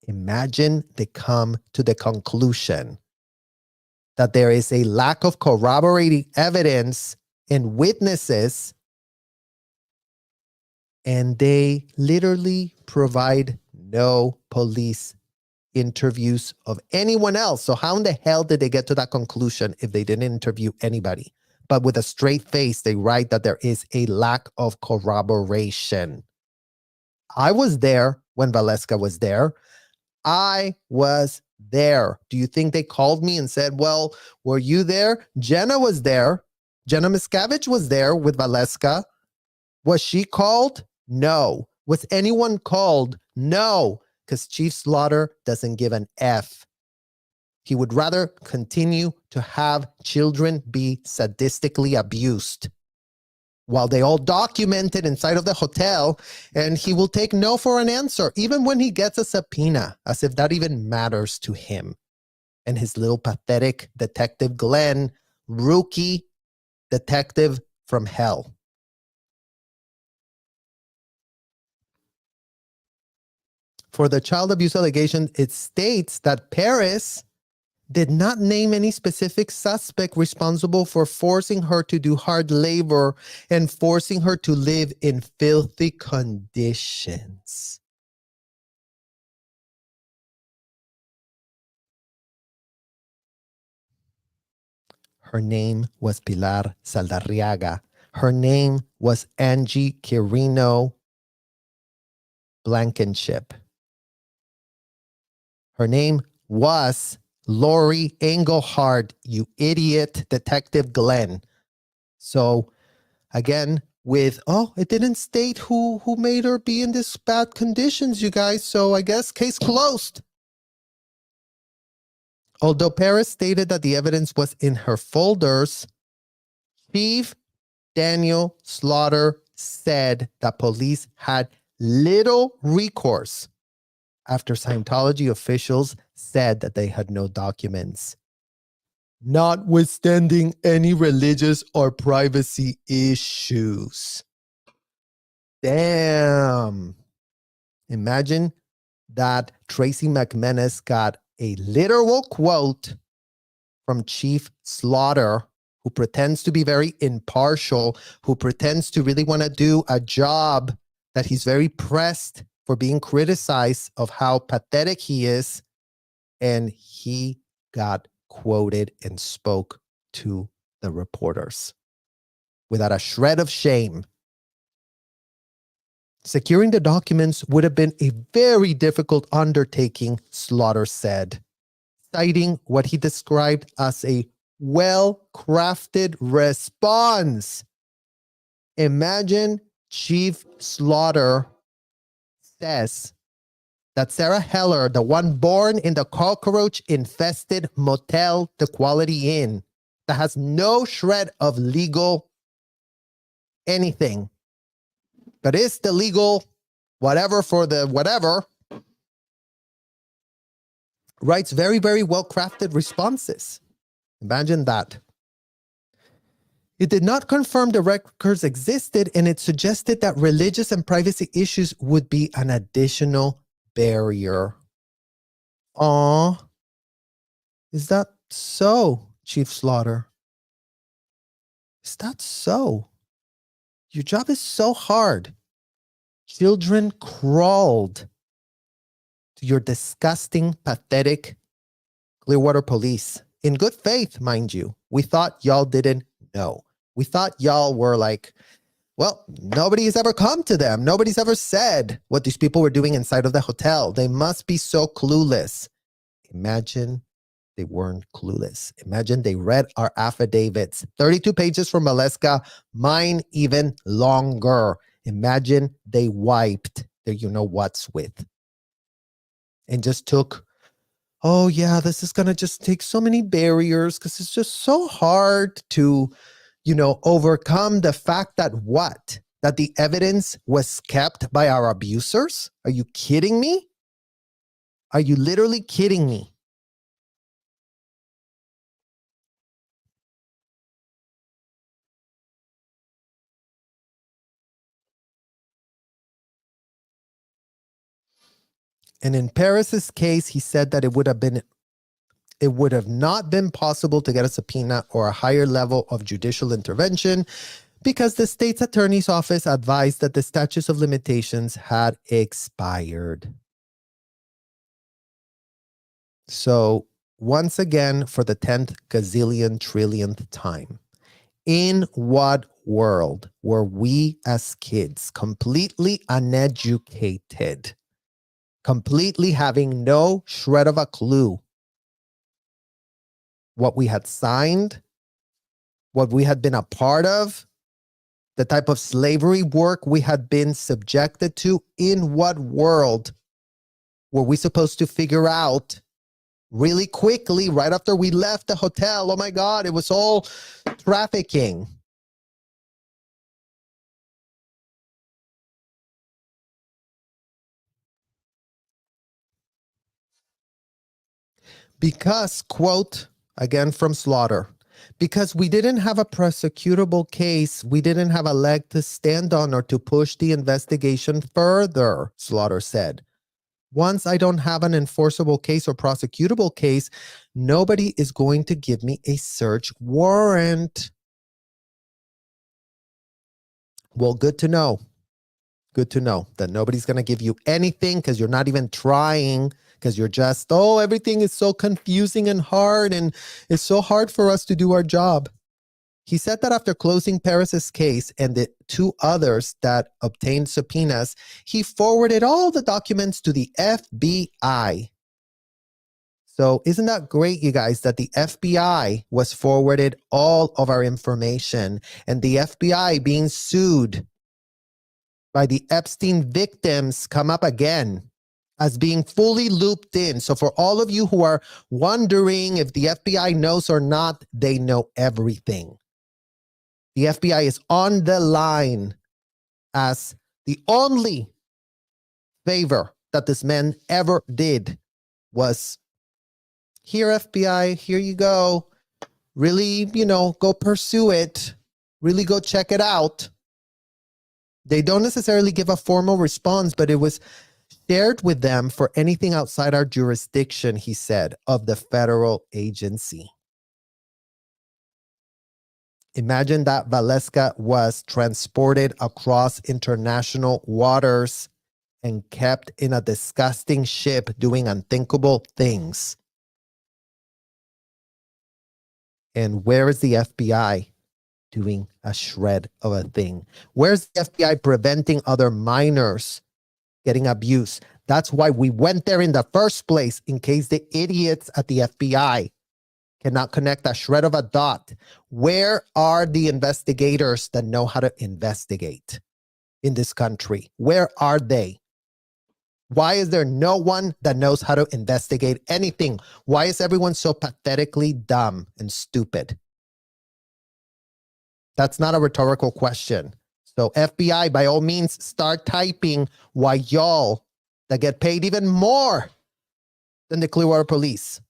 Imagine they come to the conclusion that there is a lack of corroborating evidence and witnesses, and they literally provide no police interviews of anyone else. So how in the hell did they get to that conclusion if they didn't interview anybody? But with a straight face, they write that there is a lack of corroboration. I was there when Valeska was there. I was there. Do you think they called me and said, well, were you there? Jenna was there. Jenna Miscavige was there with Valeska. Was she called? No. Was anyone called? No. Because Chief Slaughter doesn't give an F. He would rather continue to have children be sadistically abused while they all documented inside of the hotel, and he will take no for an answer, even when he gets a subpoena, as if that even matters to him. And his little pathetic Detective Glenn, rookie detective from hell. For the child abuse allegation, it states that Perez did not name any specific suspect responsible for forcing her to do hard labor and forcing her to live in filthy conditions. Her name was Pilar Saldarriaga. Her name was Angie Quirino Blankenship. Her name was Lori Engelhardt, you idiot, Detective Glenn. So again, with, oh, it didn't state who made her be in this bad conditions, you guys. So I guess case closed. Although Perez stated that the evidence was in her folders, Chief Daniel Slaughter said that police had little recourse after Scientology officials said that they had no documents, notwithstanding any religious or privacy issues. Damn. Imagine that Tracy McManus got a literal quote from Chief Slaughter, who pretends to be very impartial, who pretends to really want to do a job that he's very pressed for being criticized of how pathetic he is. And he got quoted and spoke to the reporters without a shred of shame. Securing the documents would have been a very difficult undertaking, Slaughter said, citing what he described as a well-crafted response. Imagine Chief Slaughter says that Sarah Heller, the one born in the cockroach-infested motel, the Quality Inn, that has no shred of legal anything, but is the legal whatever for the whatever, writes very, very well-crafted responses. Imagine that. It did not confirm the records existed, and it suggested that religious and privacy issues would be an additional barrier. Aw. Is that so, Chief Slaughter? Is that so? Your job is so hard. Children crawled to your disgusting, pathetic Clearwater police. In good faith, mind you. We thought y'all didn't know. We thought y'all were like, well, nobody's ever come to them. Nobody's ever said what these people were doing inside of the hotel. They must be so clueless. Imagine they weren't clueless. Imagine they read our affidavits. 32 pages from Valeska, mine even longer. Imagine they wiped their you-know-whats with. And just took, oh yeah, this is going to just take so many barriers because it's just so hard to, overcome the fact that what? That the evidence was kept by our abusers? Are you kidding me? Are you literally kidding me? And in Paris's case, he said that it would have not been possible to get a subpoena or a higher level of judicial intervention because the state's attorney's office advised that the statutes of limitations had expired. So once again, for the 10th gazillion trillionth time, in what world were we as kids completely uneducated, completely having no shred of a clue what we had signed, what we had been a part of, the type of slavery work we had been subjected to? In what world were we supposed to figure out really quickly right after we left the hotel? Oh my God, it was all trafficking. Because, quote, again from Slaughter, because we didn't have a prosecutable case, we didn't have a leg to stand on or to push the investigation further, Slaughter said. Once I don't have an enforceable case or prosecutable case, nobody is going to give me a search warrant. Well, good to know. Good to know that nobody's going to give you anything because you're not even trying, because you're just, oh, everything is so confusing and hard and it's so hard for us to do our job. He said that after closing Paris's case and the two others that obtained subpoenas, he forwarded all the documents to the FBI. So isn't that great, you guys, that the FBI was forwarded all of our information, and the FBI being sued by the Epstein victims come up again as being fully looped in. So for all of you who are wondering if the FBI knows or not, they know everything. The FBI is on the line as the only favor that this man ever did was, here, FBI, here you go. Really, go pursue it. Really go check it out. They don't necessarily give a formal response, but it was shared with them for anything outside our jurisdiction, he said, of the federal agency. Imagine that Valeska was transported across international waters and kept in a disgusting ship doing unthinkable things. And where is the FBI doing a shred of a thing? Where's the FBI preventing other minors getting abused? That's why we went there in the first place, in case the idiots at the FBI cannot connect a shred of a dot. Where are the investigators that know how to investigate in this country? Where are they? Why is there no one that knows how to investigate anything? Why is everyone so pathetically dumb and stupid? That's not a rhetorical question. So FBI, by all means, start typing why y'all that get paid even more than the Clearwater police,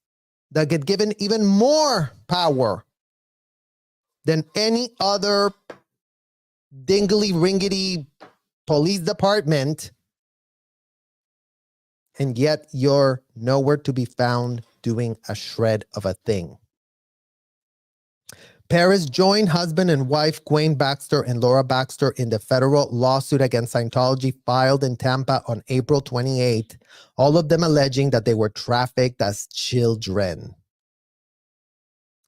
that get given even more power than any other dingly-ringity police department, and yet you're nowhere to be found doing a shred of a thing. Paris joined husband and wife Gwen Baxter and Laura Baxter in the federal lawsuit against Scientology filed in Tampa on April 28, all of them alleging that they were trafficked as children.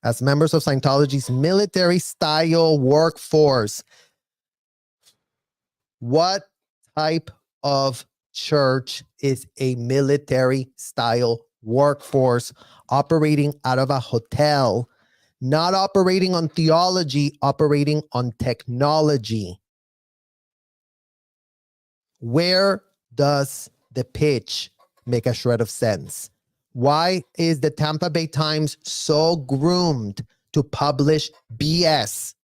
As members of Scientology's military-style workforce, what type of church is a military-style workforce operating out of a hotel, not operating on theology, operating on technology? Where does the pitch make a shred of sense? Why is the Tampa Bay Times so groomed to publish BS?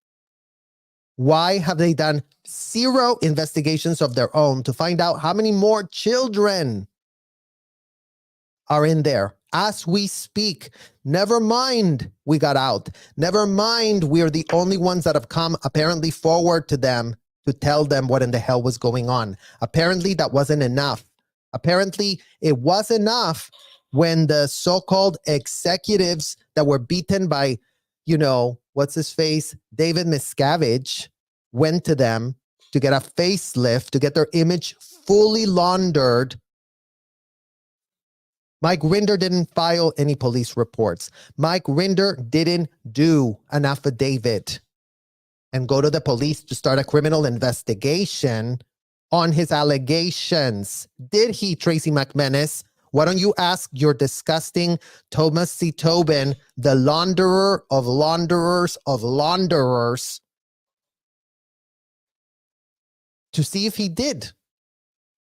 Why have they done zero investigations of their own to find out how many more children are in there as we speak? Never mind we got out. Never mind we're the only ones that have come apparently forward to them to tell them what in the hell was going on. Apparently that wasn't enough. Apparently it was enough when the so-called executives that were beaten by, what's his face, David Miscavige, went to them to get a facelift, to get their image fully laundered. Mike Rinder didn't file any police reports. Mike Rinder didn't do an affidavit and go to the police to start a criminal investigation on his allegations. Did he, Tracy McManus? Why don't you ask your disgusting Thomas C. Tobin, the launderer of launderers of launderers, to see if he did.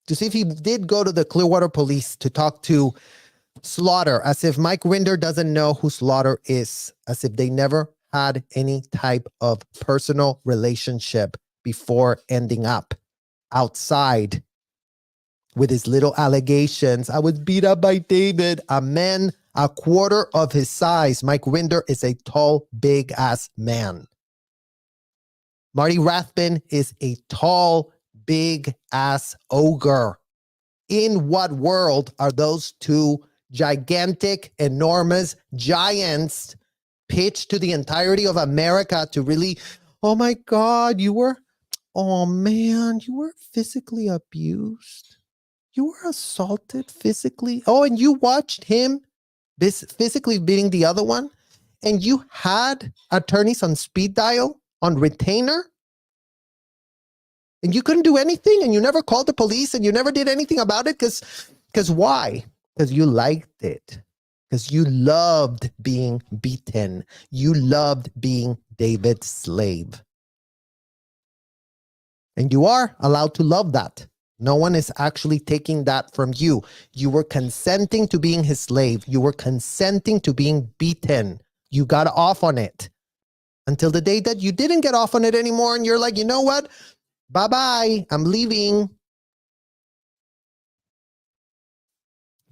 To see if he did go to the Clearwater police to talk to Slaughter, as if Mike Rinder doesn't know who Slaughter is, as if they never had any type of personal relationship before ending up outside with his little allegations. I was beat up by David, a man a quarter of his size. Mike Rinder is a tall, big-ass man. Marty Rathbun is a tall, big-ass ogre. In what world are those two gigantic, enormous giants pitched to the entirety of America to really, oh my God, you were physically abused? You were assaulted physically? Oh, and you watched him physically beating the other one? And you had attorneys on speed dial, on retainer? And you couldn't do anything? And you never called the police? And you never did anything about it? Because why? Because you liked it. Because you loved being beaten. You loved being David's slave. And you are allowed to love that. No one is actually taking that from you. You were consenting to being his slave. You were consenting to being beaten. You got off on it until the day that you didn't get off on it anymore. And you're like, you know what? Bye-bye. I'm leaving.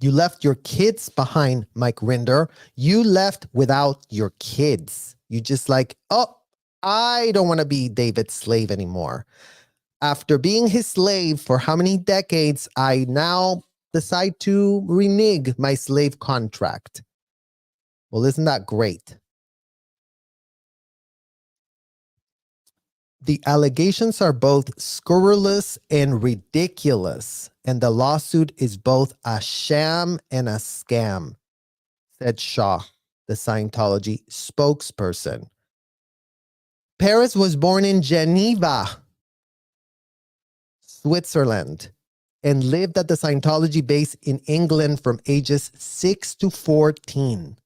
You left your kids behind, Mike Rinder. You left without your kids. You just like, oh, I don't want to be David's slave anymore. After being his slave for how many decades, I now decide to renege my slave contract. Well, isn't that great? The allegations are both scurrilous and ridiculous, and the lawsuit is both a sham and a scam, said Shaw, the Scientology spokesperson. Paris was born in Geneva, Switzerland, and lived at the Scientology base in England from ages 6 to 14.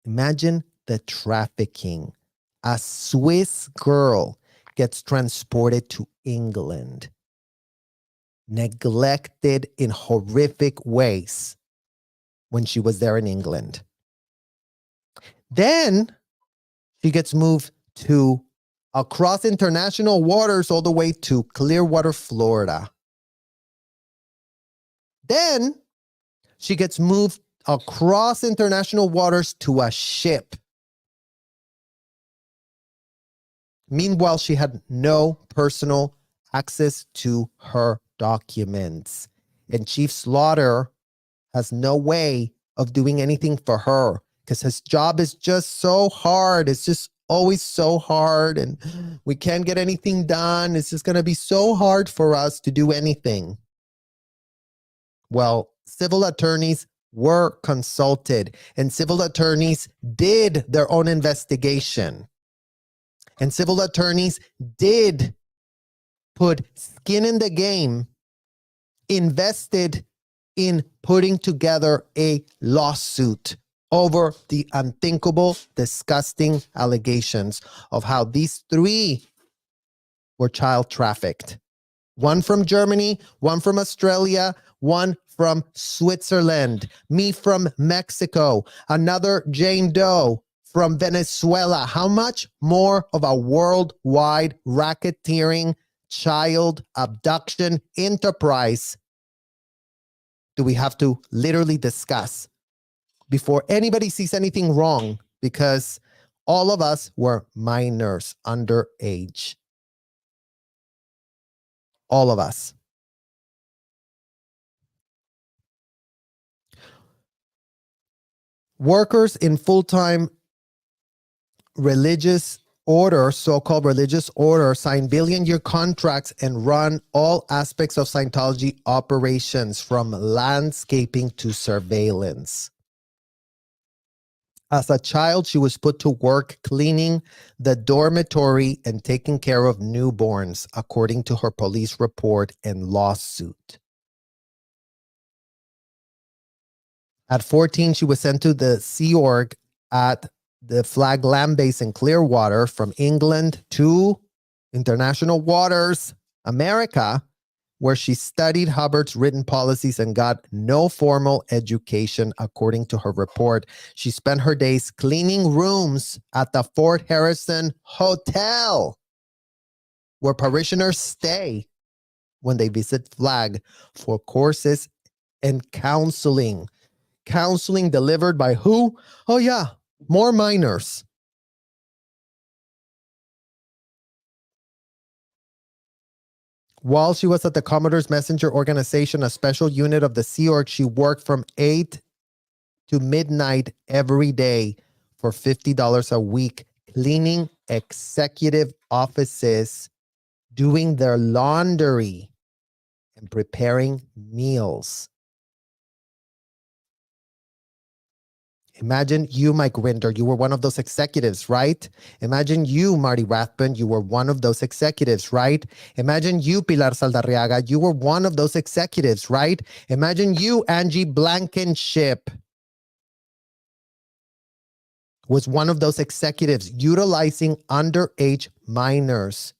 Imagine the trafficking. A Swiss girl gets transported to England, neglected in horrific ways when she was there in England. Then she gets moved to across international waters all the way to Clearwater, Florida. Then she gets moved across international waters to a ship. Meanwhile, she had no personal access to her documents. And Chief Slaughter has no way of doing anything for her because his job is just so hard. It's just always so hard and we can't get anything done. It's just going to be so hard for us to do anything. Well, civil attorneys were consulted and civil attorneys did their own investigation. And civil attorneys did put skin in the game, invested in putting together a lawsuit over the unthinkable, disgusting allegations of how these three were child trafficked. One from Germany, one from Australia, one from Switzerland, me from Mexico, another Jane Doe from Venezuela. How much more of a worldwide racketeering child abduction enterprise do we have to literally discuss before anybody sees anything wrong? Because all of us were minors, underage. All of us. Workers in full-time religious order, so-called religious order, sign billion-year contracts and run all aspects of Scientology operations from landscaping to surveillance. As a child, she was put to work cleaning the dormitory and taking care of newborns, according to her police report and lawsuit. At 14, she was sent to the Sea Org at the Flag Land Base in Clearwater from England to international waters, America, where she studied Hubbard's written policies and got no formal education, according to her report. She spent her days cleaning rooms at the Fort Harrison Hotel, where parishioners stay when they visit Flag for courses and counseling. Counseling delivered by who? Oh yeah, more minors. While she was at the Commodore's Messenger Organization, a special unit of the Sea Org, she worked from 8 to midnight every day for $50 a week, cleaning executive offices, doing their laundry, and preparing meals. Imagine you, Mike Rinder, you were one of those executives, right? Imagine you, Marty Rathbun, you were one of those executives, right? Imagine you, Pilar Saldarriaga, you were one of those executives, right? Imagine you, Angie Blankenship, was one of those executives utilizing underage minors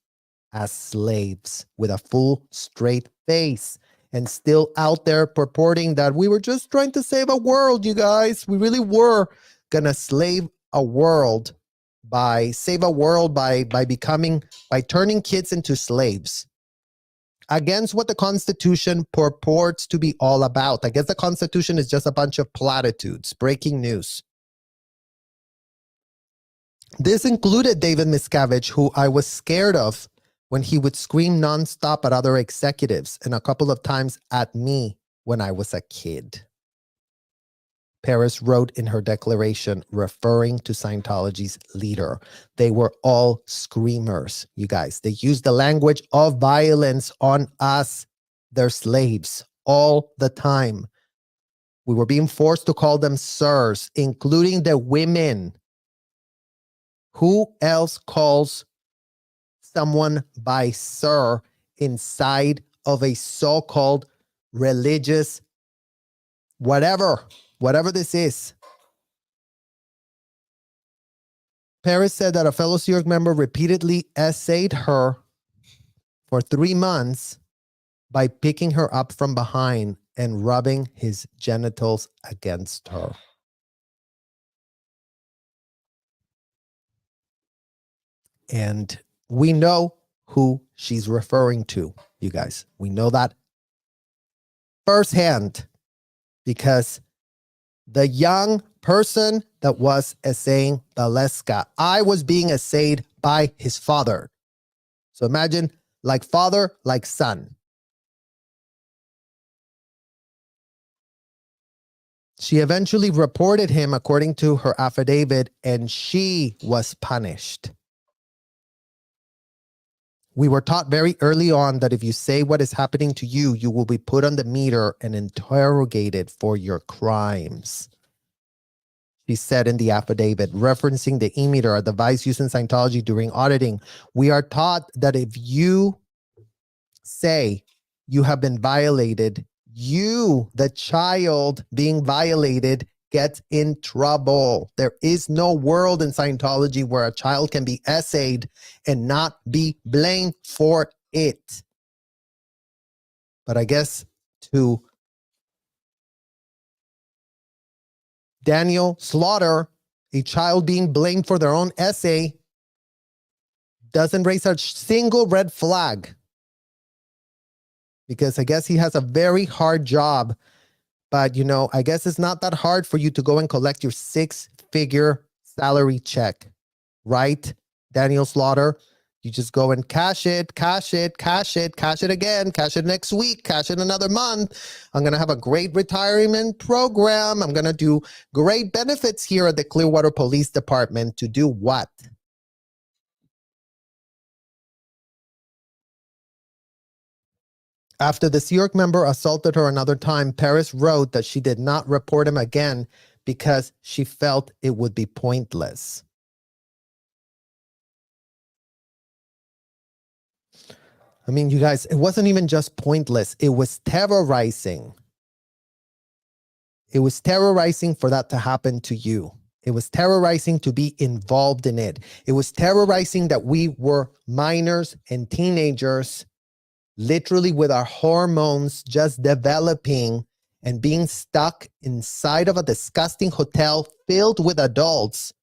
as slaves with a full straight face. And still out there purporting that we were just trying to save a world, you guys. We really were going to slave a world by save a world by turning kids into slaves, against what the Constitution purports to be all about. I guess the Constitution is just a bunch of platitudes, breaking news. This included David Miscavige, who I was scared of when he would scream nonstop at other executives and a couple of times at me when I was a kid. Paris wrote in her declaration referring to Scientology's leader. They were all screamers, you guys. They used the language of violence on us, their slaves, all the time. We were being forced to call them sirs, including the women. Who else calls someone by sir inside of a so-called religious whatever this is? Paris said that a fellow Sea Org member repeatedly essayed her for 3 months by picking her up from behind and rubbing his genitals against her. And we know who she's referring to, you guys. We know that firsthand because the young person that was essaying Valeska, I was being essayed by his father. So imagine, like father, like son. She eventually reported him according to her affidavit, and she was punished. We were taught very early on that if you say what is happening to you, you will be put on the meter and interrogated for your crimes. She said in the affidavit, referencing the e-meter, a device used in Scientology during auditing. We are taught that if you say you have been violated, you, the child being violated, gets in trouble. There is no world in Scientology where a child can be essayed and not be blamed for it. But I guess to Daniel Slaughter, a child being blamed for their own essay doesn't raise a single red flag. Because I guess he has a very hard job. But, you know, I guess it's not that hard for you to go and collect your 6-figure salary check, right? Daniel Slaughter, you just go and cash it again, cash it next week, cash it another month. I'm going to have a great retirement program. I'm going to do great benefits here at the Clearwater Police Department to do what? After the Sea Org member assaulted her another time, Paris wrote that she did not report him again because she felt it would be pointless. I mean, you guys, it wasn't even just pointless. It was terrorizing. It was terrorizing for that to happen to you. It was terrorizing to be involved in it. It was terrorizing that we were minors and teenagers, literally with our hormones just developing and being stuck inside of a disgusting hotel filled with adults,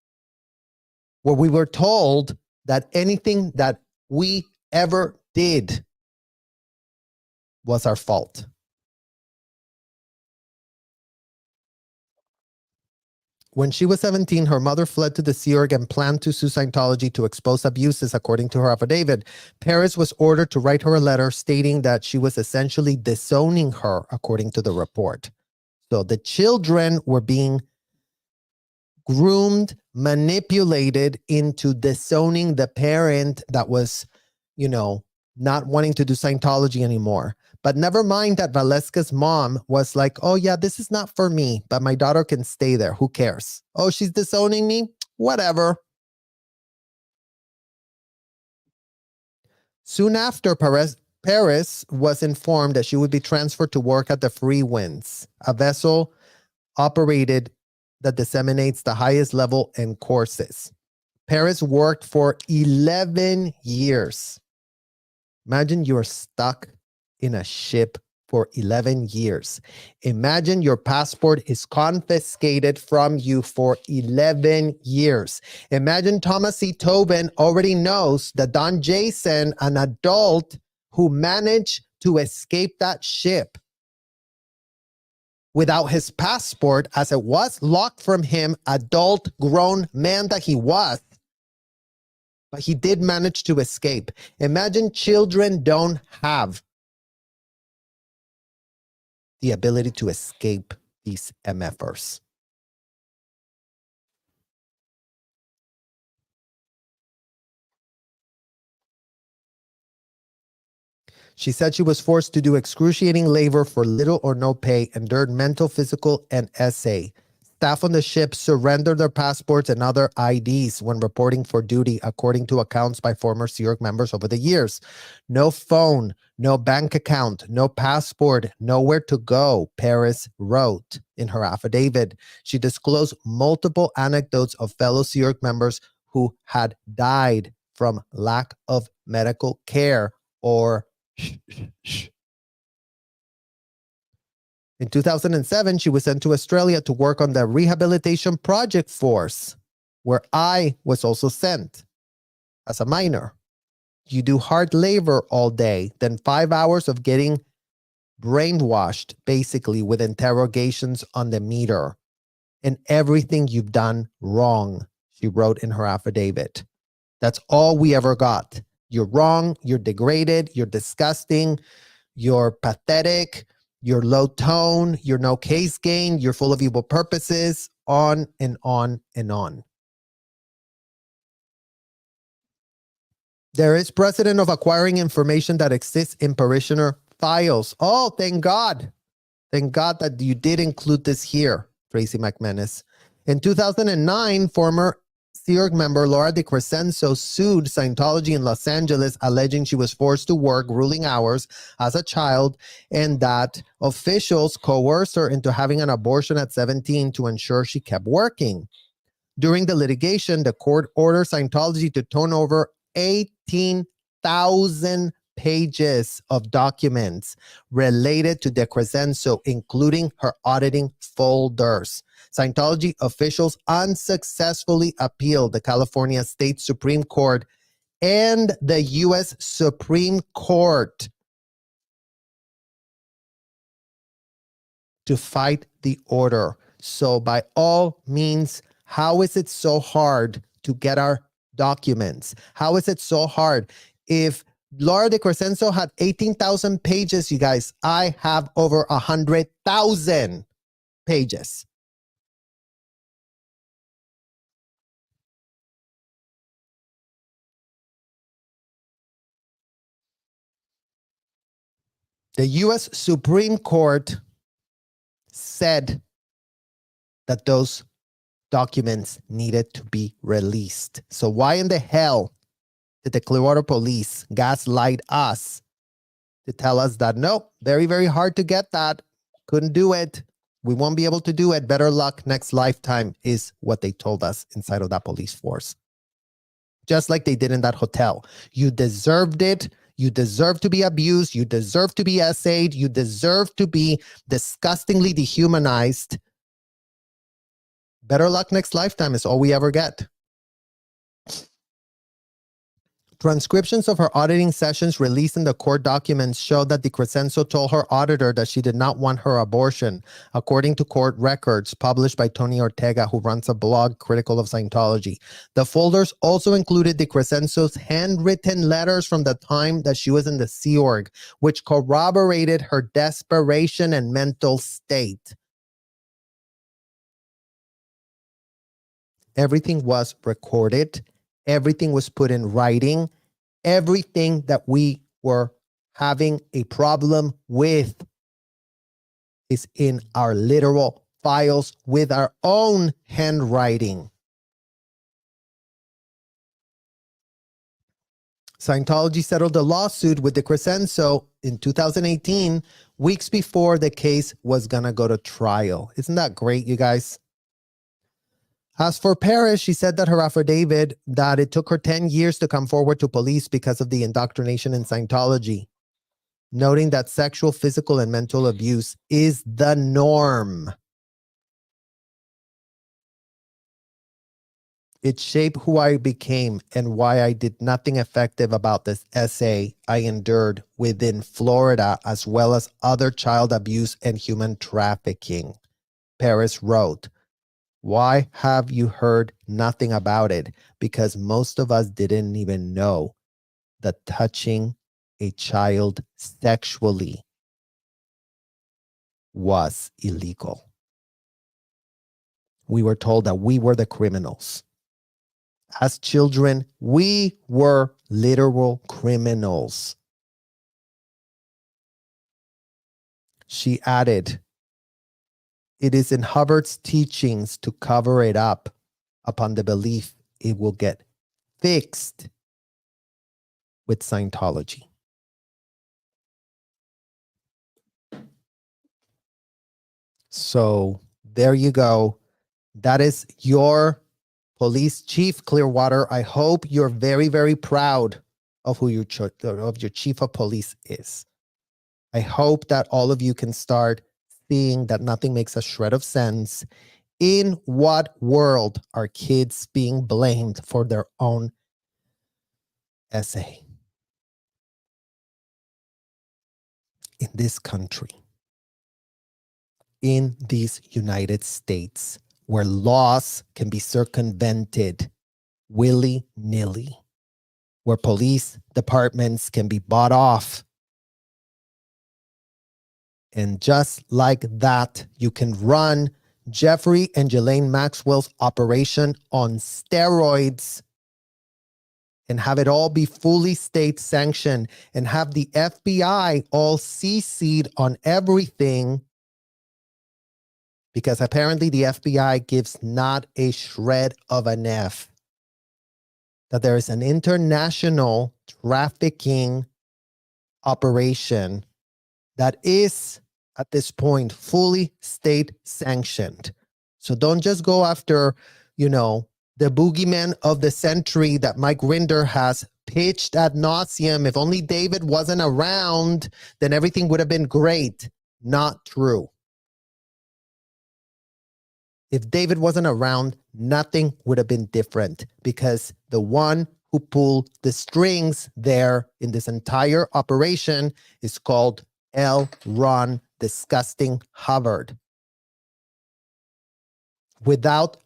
where we were told that anything that we ever did was our fault. When she was 17, her mother fled to the Sea Org and planned to sue Scientology to expose abuses, according to her affidavit. Paris was ordered to write her a letter stating that she was essentially disowning her, according to the report. So the children were being groomed, manipulated into disowning the parent that was, you know, not wanting to do Scientology anymore. But never mind that Valeska's mom was like, oh yeah, this is not for me, but my daughter can stay there. Who cares? Oh, she's disowning me? Whatever. Soon after, Paris was informed that she would be transferred to work at the Free Winds, a vessel operated that disseminates the highest level in courses. Paris worked for 11 years. Imagine you're stuck in a ship for 11 years. Imagine your passport is confiscated from you for 11 years. Imagine Thomas C. Tobin already knows that Don Jason, an adult who managed to escape that ship without his passport, as it was locked from him, adult grown man that he was, but he did manage to escape. Imagine children don't have the ability to escape these MFers. She said she was forced to do excruciating labor for little or no pay, endured mental, physical, and essay. Staff on the ship surrendered their passports and other IDs when reporting for duty, according to accounts by former Sea Org members over the years. No phone, no bank account, no passport, nowhere to go, Paris wrote in her affidavit. She disclosed multiple anecdotes of fellow Sea Org members who had died from lack of medical care or In 2007, she was sent to Australia to work on the Rehabilitation Project Force, where I was also sent as a minor. You do hard labor all day, then 5 hours of getting brainwashed, basically, with interrogations on the meter and everything you've done wrong, she wrote in her affidavit. That's all we ever got. You're wrong, you're degraded, you're disgusting, you're pathetic, you're low tone, you're no case gain, you're full of evil purposes, on and on and on. There is precedent of acquiring information that exists in parishioner files. Oh, thank God. Thank God that you did include this here, Tracy McManus. In 2009, former Sea Org member Laura DeCrescenzo sued Scientology in Los Angeles, alleging she was forced to work grueling hours as a child and that officials coerced her into having an abortion at 17 to ensure she kept working. During the litigation, the court ordered Scientology to turn over 18,000 pages of documents related to DeCrescenzo, including her auditing folders. Scientology officials unsuccessfully appealed the California State Supreme Court and the U.S. Supreme Court to fight the order. So by all means, how is it so hard to get our documents? How is it so hard? If Laura DeCrescenzo had 18,000 pages, you guys, I have over 100,000 pages. The U.S. Supreme Court said that those documents needed to be released. So why in the hell did the Clearwater police gaslight us to tell us that, no, very, very hard to get that. Couldn't do it. We won't be able to do it. Better luck next lifetime is what they told us inside of that police force. Just like they did in that hotel. You deserved it. You deserve to be abused. You deserve to be essayed. You deserve to be disgustingly dehumanized. Better luck next lifetime is all we ever get. Transcriptions of her auditing sessions released in the court documents show that DeCrescenzo told her auditor that she did not want her abortion, according to court records published by Tony Ortega, who runs a blog critical of Scientology. The folders also included DeCrescenzo's handwritten letters from the time that she was in the Sea Org, which corroborated her desperation and mental state. Everything was recorded. Everything was put in writing. Everything that we were having a problem with is in our literal files with our own handwriting. Scientology settled the lawsuit with DeCrescenzo in 2018, weeks before the case was going to go to trial. Isn't that great, you guys? As for Paris, she said that her affidavit that it took her 10 years to come forward to police because of the indoctrination in Scientology. noting that sexual, physical, and mental abuse is the norm. It shaped who I became and why I did nothing effective about this essay I endured within Florida, as well as other child abuse and human trafficking. Paris wrote, "Why have you heard nothing about it? Because most of us didn't even know that touching a child sexually was illegal. We were told that we were the criminals. As children, we were literal criminals." She added, "It is in Hubbard's teachings to cover it up upon the belief it will get fixed with Scientology." So there you go. That is your police chief, Clearwater. I hope you're very, very proud of who your chief of police is. I hope that all of you can start seeing that nothing makes a shred of sense. In what world are kids being blamed for their own essay? In this country, in these United States, where laws can be circumvented willy-nilly, where police departments can be bought off. And just like that, you can run Jeffrey and Ghislaine Maxwell's operation on steroids and have it all be fully state sanctioned and have the FBI all CC'd on everything, because apparently the FBI gives not a shred of an F that there is an international trafficking operation that is at this point fully state sanctioned. So don't just go after, the boogeyman of the century that Mike Rinder has pitched ad nauseum. If only David wasn't around, then everything would have been great. Not true. If David wasn't around, nothing would have been different, because the one who pulled the strings there in this entire operation is called L. Ron Disgusting Hubbard. Without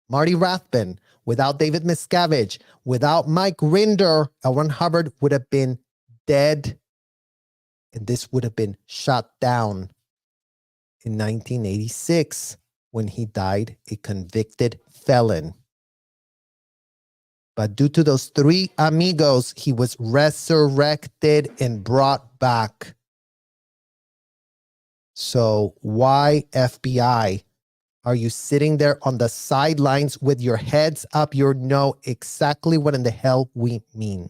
Marty Rathbun, without David Miscavige, without Mike Rinder, L. Ron Hubbard would have been dead, and this would have been shut down in 1986 when he died a convicted felon. But due to those three amigos, he was resurrected and brought back. So why, FBI, are you sitting there on the sidelines with your heads up? You know exactly what in the hell we mean.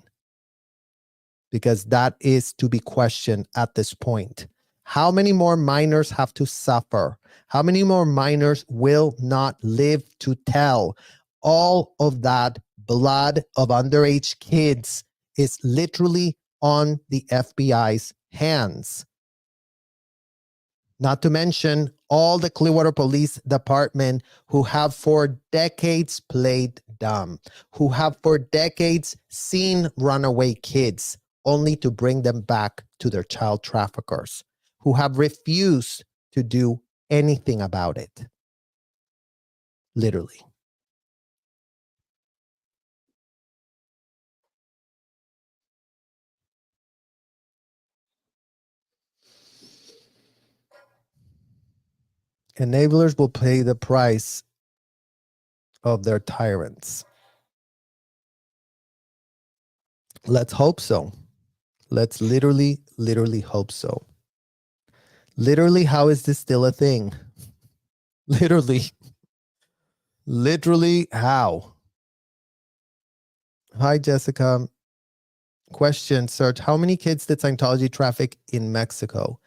Because that is to be questioned at this point. How many more minors have to suffer? How many more minors will not live to tell? All of that blood of underage kids is literally on the FBI's hands. Not to mention all the Clearwater Police Department who have for decades played dumb, who have for decades seen runaway kids only to bring them back to their child traffickers, who have refused to do anything about it. Literally. Enablers will pay the price of their tyrants. Let's hope so. Let's literally hope so. Literally, how is this still a thing? Literally how? Hi, Jessica. Question, search. How many kids did Scientology traffic in Mexico?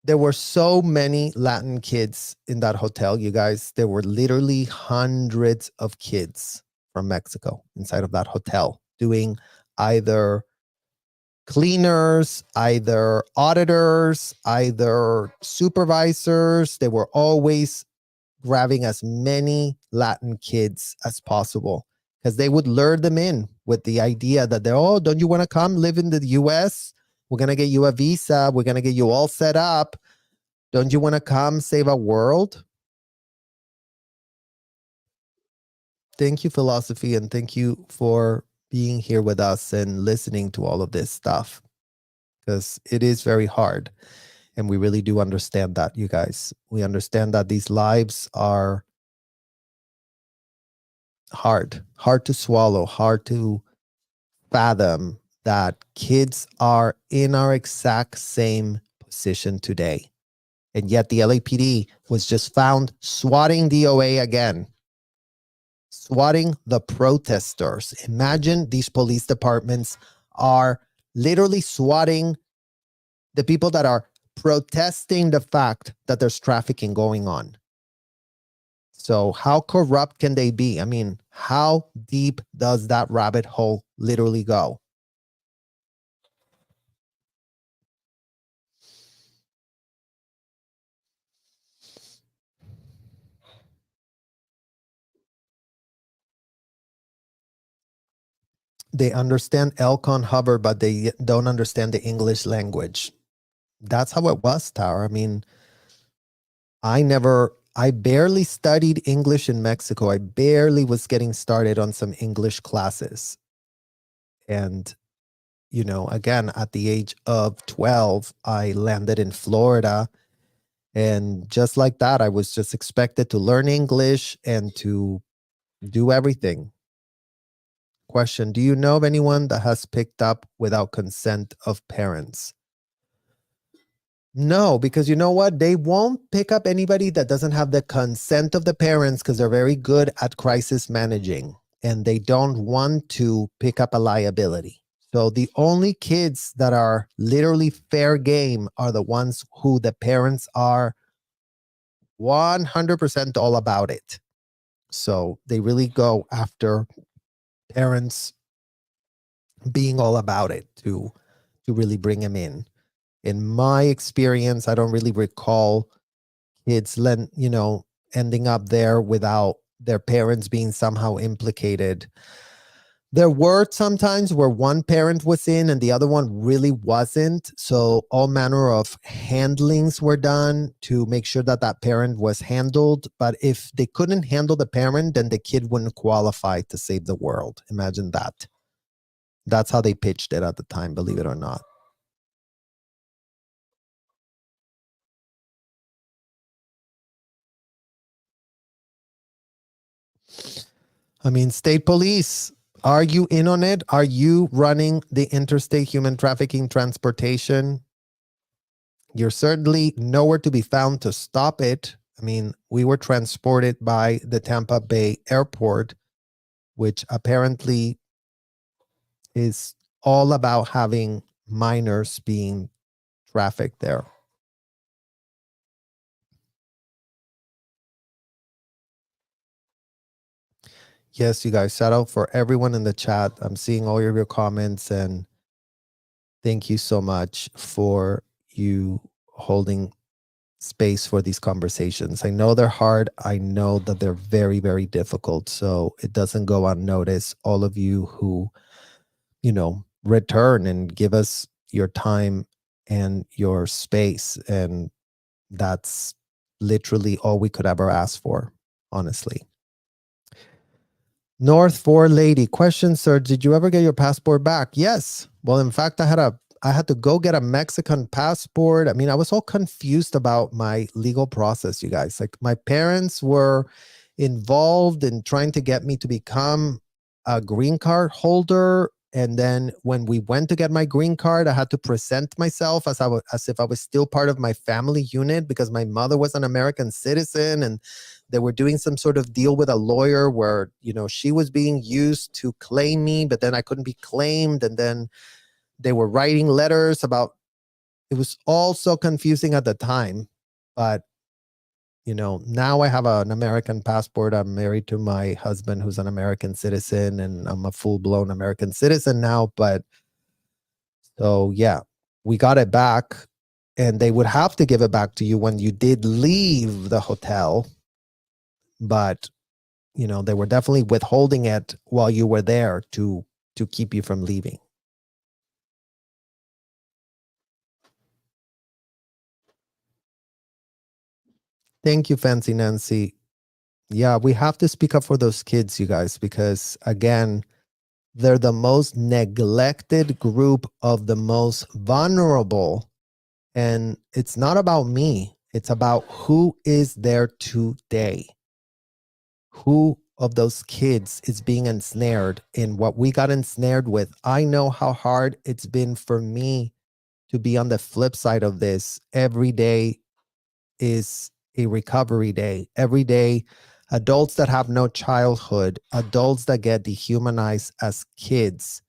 There were so many Latin kids in that hotel, you guys. There were literally hundreds of kids from Mexico inside of that hotel doing either cleaners, either auditors, either supervisors. They were always grabbing as many Latin kids as possible because they would lure them in with the idea that they're, oh, don't you want to come live in the US? We're going to get you a visa. We're going to get you all set up. Don't you want to come save a world? Thank you, philosophy, and thank you for being here with us and listening to all of this stuff, because it is very hard. And we really do understand that, you guys. We understand that these lives are hard to swallow, hard to fathom that kids are in our exact same position today. And yet the LAPD was just found swatting DOA again. Swatting the protesters. Imagine these police departments are literally swatting the people that are protesting the fact that there's trafficking going on. So how corrupt can they be? I mean, how deep does that rabbit hole literally go? They understand Elcon Hubbard, but they don't understand the English language. That's how it was, Tower. I mean, I barely studied English in Mexico. I barely was getting started on some English classes. And, you know, again, at the age of 12, I landed in Florida. And just like that, I was just expected to learn English and to do everything. Question: do you know of anyone that has picked up without consent of parents? No, because you know what? They won't pick up anybody that doesn't have the consent of the parents, because they're very good at crisis managing and they don't want to pick up a liability. So the only kids that are literally fair game are the ones who the parents are 100% all about it. So they really go after parents being all about it to really bring them in. In my experience, I don't really recall kids ending up there without their parents being somehow implicated. There were sometimes where one parent was in and the other one really wasn't. So all manner of handlings were done to make sure that that parent was handled. But if they couldn't handle the parent, then the kid wouldn't qualify to save the world. Imagine that. That's how they pitched it at the time, believe it or not. I mean, state police, are you in on it? Are you running the interstate human trafficking transportation? You're certainly nowhere to be found to stop it. I mean, we were transported by the Tampa Bay airport, which apparently is all about having minors being trafficked there. Yes, you guys, shout out for everyone in the chat. I'm seeing all of your comments, and thank you so much for you holding space for these conversations. I know they're hard. I know that they're very, very difficult. So it doesn't go unnoticed. All of you who, return and give us your time and your space. And that's literally all we could ever ask for, honestly. North 4 lady, question, sir, did you ever get your passport back? Yes. Well, in fact, I had to go get a Mexican passport. I mean, I was all confused about my legal process, you guys. Like, my parents were involved in trying to get me to become a green card holder. And then when we went to get my green card, I had to present myself as if I was still part of my family unit, because my mother was an American citizen, and they were doing some sort of deal with a lawyer where, she was being used to claim me, but then I couldn't be claimed. And then they were writing letters about, it was all so confusing at the time. But, now I have an American passport. I'm married to my husband, who's an American citizen, and I'm a full-blown American citizen now. But So yeah, we got it back, and they would have to give it back to you when you did leave the hotel. But, they were definitely withholding it while you were there to keep you from leaving. Thank you, Fancy Nancy. Yeah, we have to speak up for those kids, you guys, because again, they're the most neglected group of the most vulnerable. And it's not about me. It's about who is there today. Who of those kids is being ensnared in what we got ensnared with. I know how hard it's been for me to be on the flip side of this. Every day is a recovery day. Every day, adults that have no childhood, adults that get dehumanized as kids,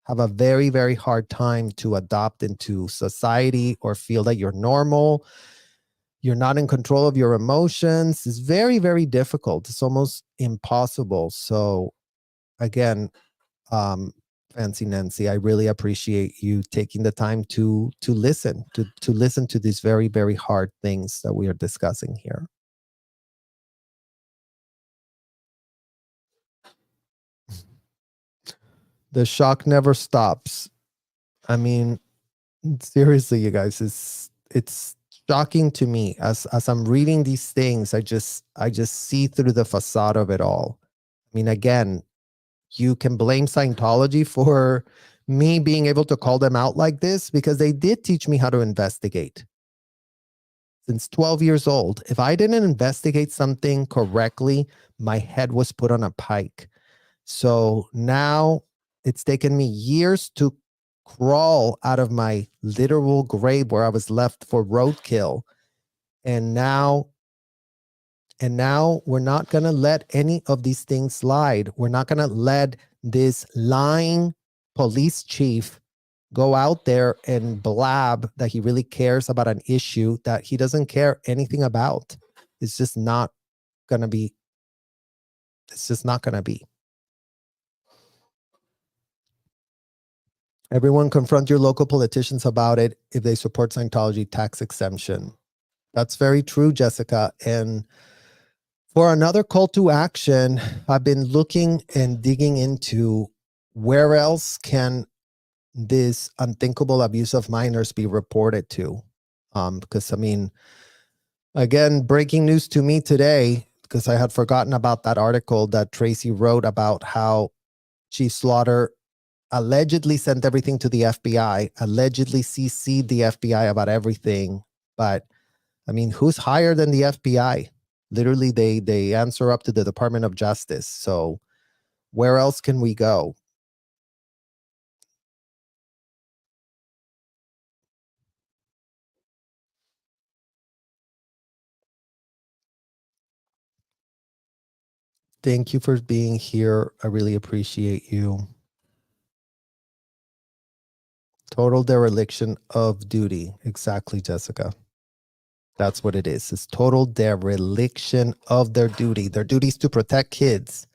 have a very, very hard time to adopt into society or feel that you're normal. You're not in control of your emotions. It's very, very difficult. It's almost impossible. So again, Fancy Nancy, I really appreciate you taking the time to listen, to listen to these very, very hard things that we are discussing here. The shock never stops. I mean, seriously, you guys, it's shocking to me as I'm reading these things. I just see through the facade of it all. I mean, again, you can blame Scientology for me being able to call them out like this because they did teach me how to investigate. Since 12 years old, if I didn't investigate something correctly, my head was put on a pike. So now it's taken me years to crawl out of my literal grave where I was left for roadkill. And now we're not going to let any of these things slide. We're not going to let this lying police chief go out there and blab that he really cares about an issue that he doesn't care anything about. It's just not going to be. It's just not going to be. Everyone confront your local politicians about it if they support Scientology tax exemption. That's very true, Jessica. And for another call to action, I've been looking and digging into where else can this unthinkable abuse of minors be reported to. Because, I mean, again, breaking news to me today, because I had forgotten about that article that Tracy wrote about how Chief Slaughter allegedly sent everything to the FBI, allegedly CC'd the FBI about everything. But, I mean, who's higher than the FBI? Literally, they answer up to the Department of Justice. So where else can we go? Thank you for being here. I really appreciate you. Total dereliction of duty. Exactly, Jessica. That's what it is. It's total dereliction of their duty. Their duty is to protect kids.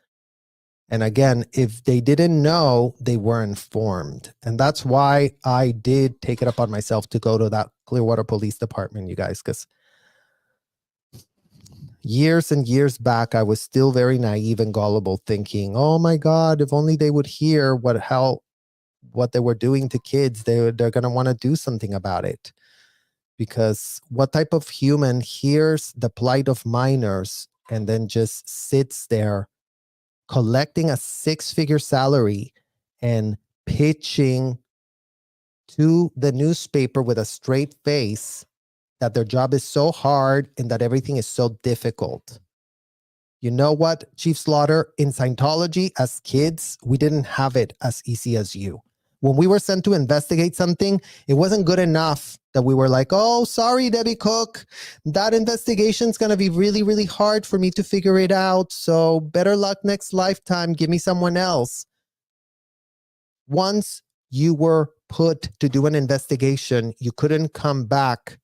And again, if they didn't know, they were informed. And that's why I did take it upon myself to go to that Clearwater Police Department, you guys, because years and years back, I was still very naive and gullible, thinking, oh my God, if only they would hear what they were doing to kids, they're going to want to do something about it. Because what type of human hears the plight of minors and then just sits there collecting a 6-figure salary and pitching to the newspaper with a straight face that their job is so hard and that everything is so difficult? You know what, Chief Slaughter? In Scientology, as kids, we didn't have it as easy as you. When we were sent to investigate something, it wasn't good enough that we were like, oh, sorry, Debbie Cook, that investigation's going to be really, really hard for me to figure it out. So better luck next lifetime. Give me someone else. Once you were put to do an investigation, you couldn't come back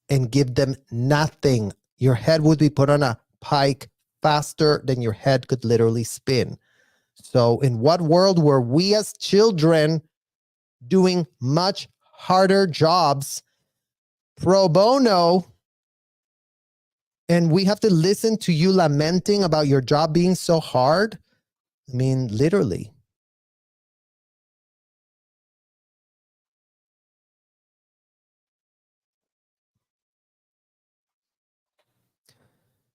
and give them nothing. Your head would be put on a pike faster than your head could literally spin. So in what world were we as children doing much harder jobs pro bono, and we have to listen to you lamenting about your job being so hard? I mean, literally.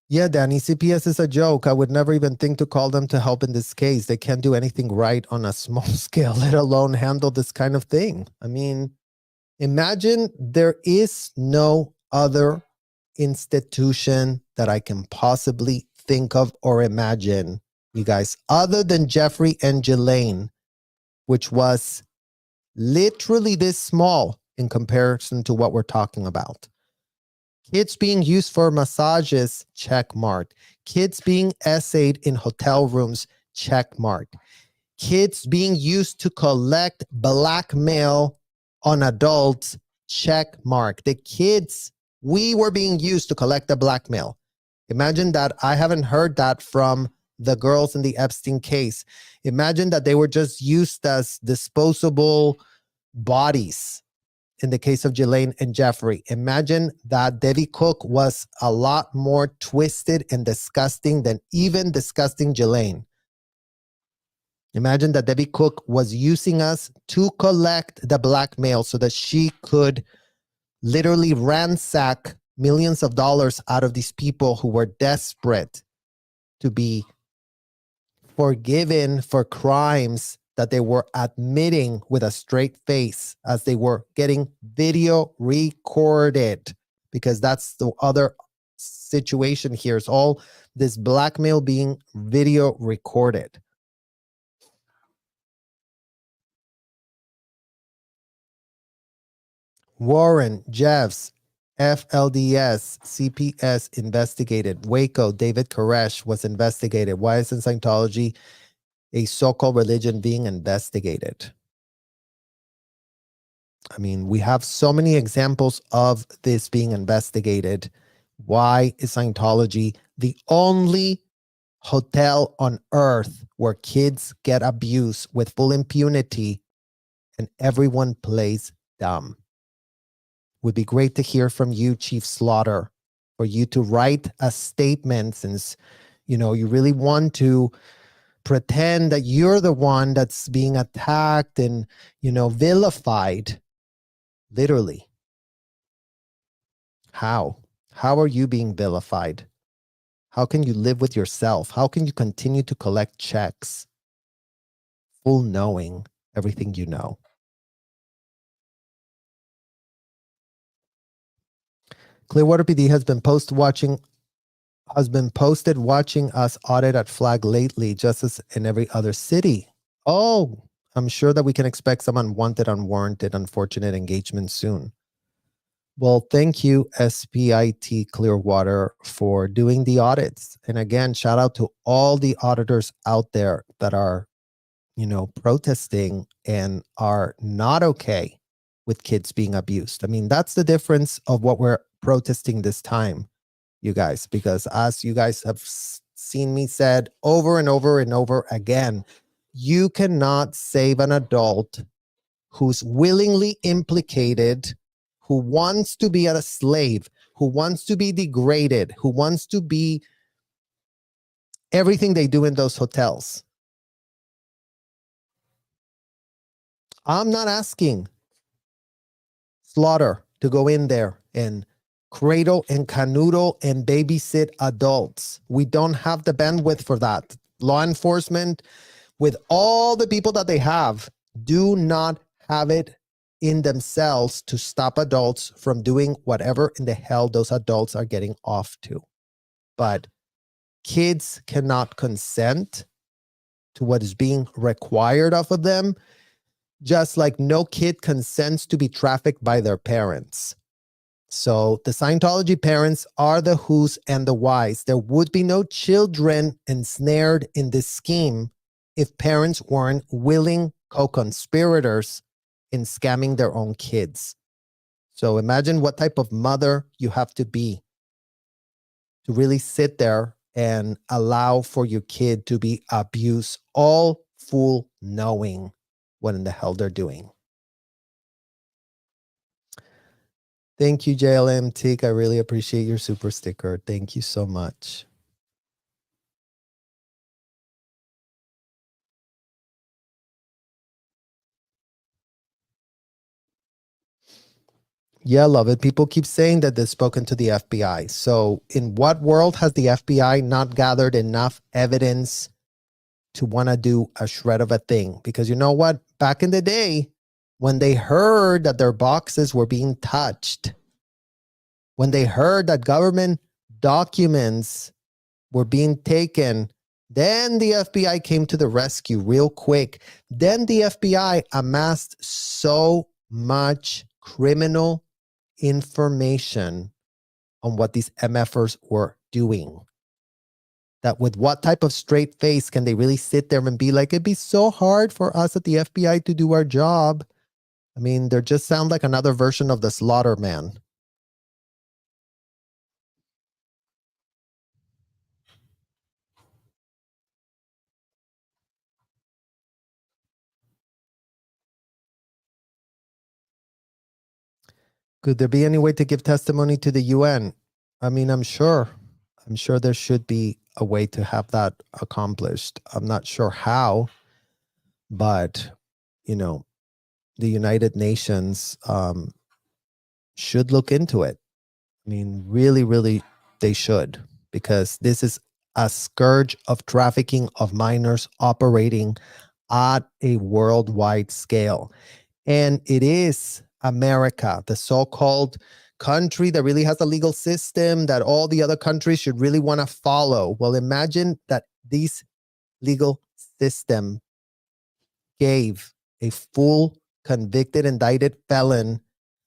Yeah, Danny, CPS is a joke. I would never even think to call them to help in this case. They can't do anything right on a small scale, let alone handle this kind of thing. I mean, imagine there is no other institution that I can possibly think of or imagine, you guys, other than Jeffrey and Ghislaine, which was literally this small in comparison to what we're talking about. Kids being used for massages, check mark. Kids being essayed in hotel rooms, check mark. Kids being used to collect blackmail on adults, check mark. The kids, we were being used to collect the blackmail. Imagine that. I haven't heard that from the girls in the Epstein case. Imagine that they were just used as disposable bodies in the case of Ghislaine and Jeffrey. Imagine that Debbie Cook was a lot more twisted and disgusting than even disgusting Ghislaine. Imagine that Debbie Cook was using us to collect the blackmail so that she could literally ransack millions of dollars out of these people who were desperate to be forgiven for crimes that they were admitting with a straight face as they were getting video recorded, because that's the other situation here, is all this blackmail being video recorded. Warren, Jeffs, FLDS, CPS investigated. Waco, David Koresh was investigated. Why isn't Scientology a so-called religion being investigated? I mean, we have so many examples of this being investigated. Why is Scientology the only hotel on earth where kids get abused with full impunity and everyone plays dumb? Would be great to hear from you, Chief Slaughter, for you to write a statement, since, you know, you really want to pretend that you're the one that's being attacked and, you know, vilified. Literally. How? How are you being vilified? How can you live with yourself? How can you continue to collect checks, full knowing everything you know? Clearwater PD has been posted watching us audit at Flag lately, just as in every other city. Oh, I'm sure that we can expect some unwanted, unwarranted, unfortunate engagement soon. Well, thank you, SPIT Clearwater, for doing the audits. And again, shout out to all the auditors out there that are, you know, protesting and are not okay with kids being abused. I mean, that's the difference of what we're protesting this time, you guys, because as you guys have seen me said over and over and over again, you cannot save an adult who's willingly implicated, who wants to be a slave, who wants to be degraded, who wants to be everything they do in those hotels. I'm not asking Slaughter to go in there and cradle and canoodle and babysit adults. We don't have the bandwidth for that. Law enforcement, with all the people that they have, do not have it in themselves to stop adults from doing whatever in the hell those adults are getting off to. But kids cannot consent to what is being required of them, just like no kid consents to be trafficked by their parents. So the Scientology parents are the who's and the whys. There would be no children ensnared in this scheme if parents weren't willing co-conspirators in scamming their own kids. So imagine what type of mother you have to be to really sit there and allow for your kid to be abused, all full knowing what in the hell they're doing. Thank you, JLM Teak. I really appreciate your super sticker. Thank you so much. Yeah, love it. People keep saying that they've spoken to the FBI. So in what world has the FBI not gathered enough evidence to want to do a shred of a thing? Because you know what? Back in the day, when they heard that their boxes were being touched, when they heard that government documents were being taken, then the FBI came to the rescue real quick. Then the FBI amassed so much criminal information on what these MFers were doing, that with what type of straight face can they really sit there and be like, it'd be so hard for us at the FBI to do our job. I mean, they just sound like another version of the Slaughter Man. Could there be any way to give testimony to the UN? I mean, I'm sure there should be a way to have that accomplished. I'm not sure how, but you know, the United Nations should look into it. I mean, really, really, they should, because this is a scourge of trafficking of minors operating at a worldwide scale. And it is America, the so-called country that really has a legal system that all the other countries should really want to follow. Well, imagine that this legal system gave a full convicted, indicted felon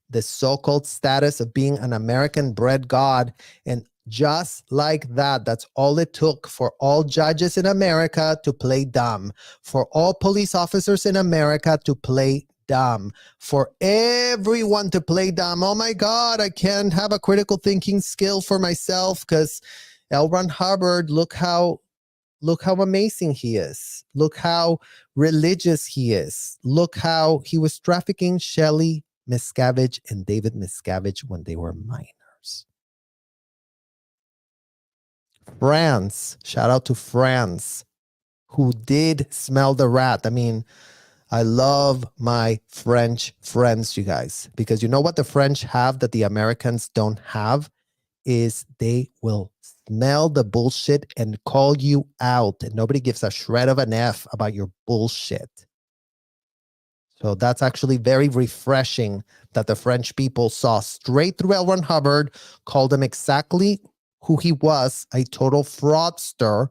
the so-called status of being an American bred god. And just like that, that's all it took for all judges in America to play dumb, for all police officers in America to play dumb, for everyone to play dumb. Oh my God, I can't have a critical thinking skill for myself because L. Ron Hubbard, look how amazing he is. Look how religious he is. Look how he was trafficking Shelley Miscavige and David Miscavige when they were minors. France, shout out to France, who did smell the rat. I mean, I love my French friends, you guys, because you know what the French have that the Americans don't have is they will smell the bullshit and call you out, and nobody gives a shred of an F about your bullshit. So that's actually very refreshing that the French people saw straight through L. Ron Hubbard, called him exactly who he was, a total fraudster.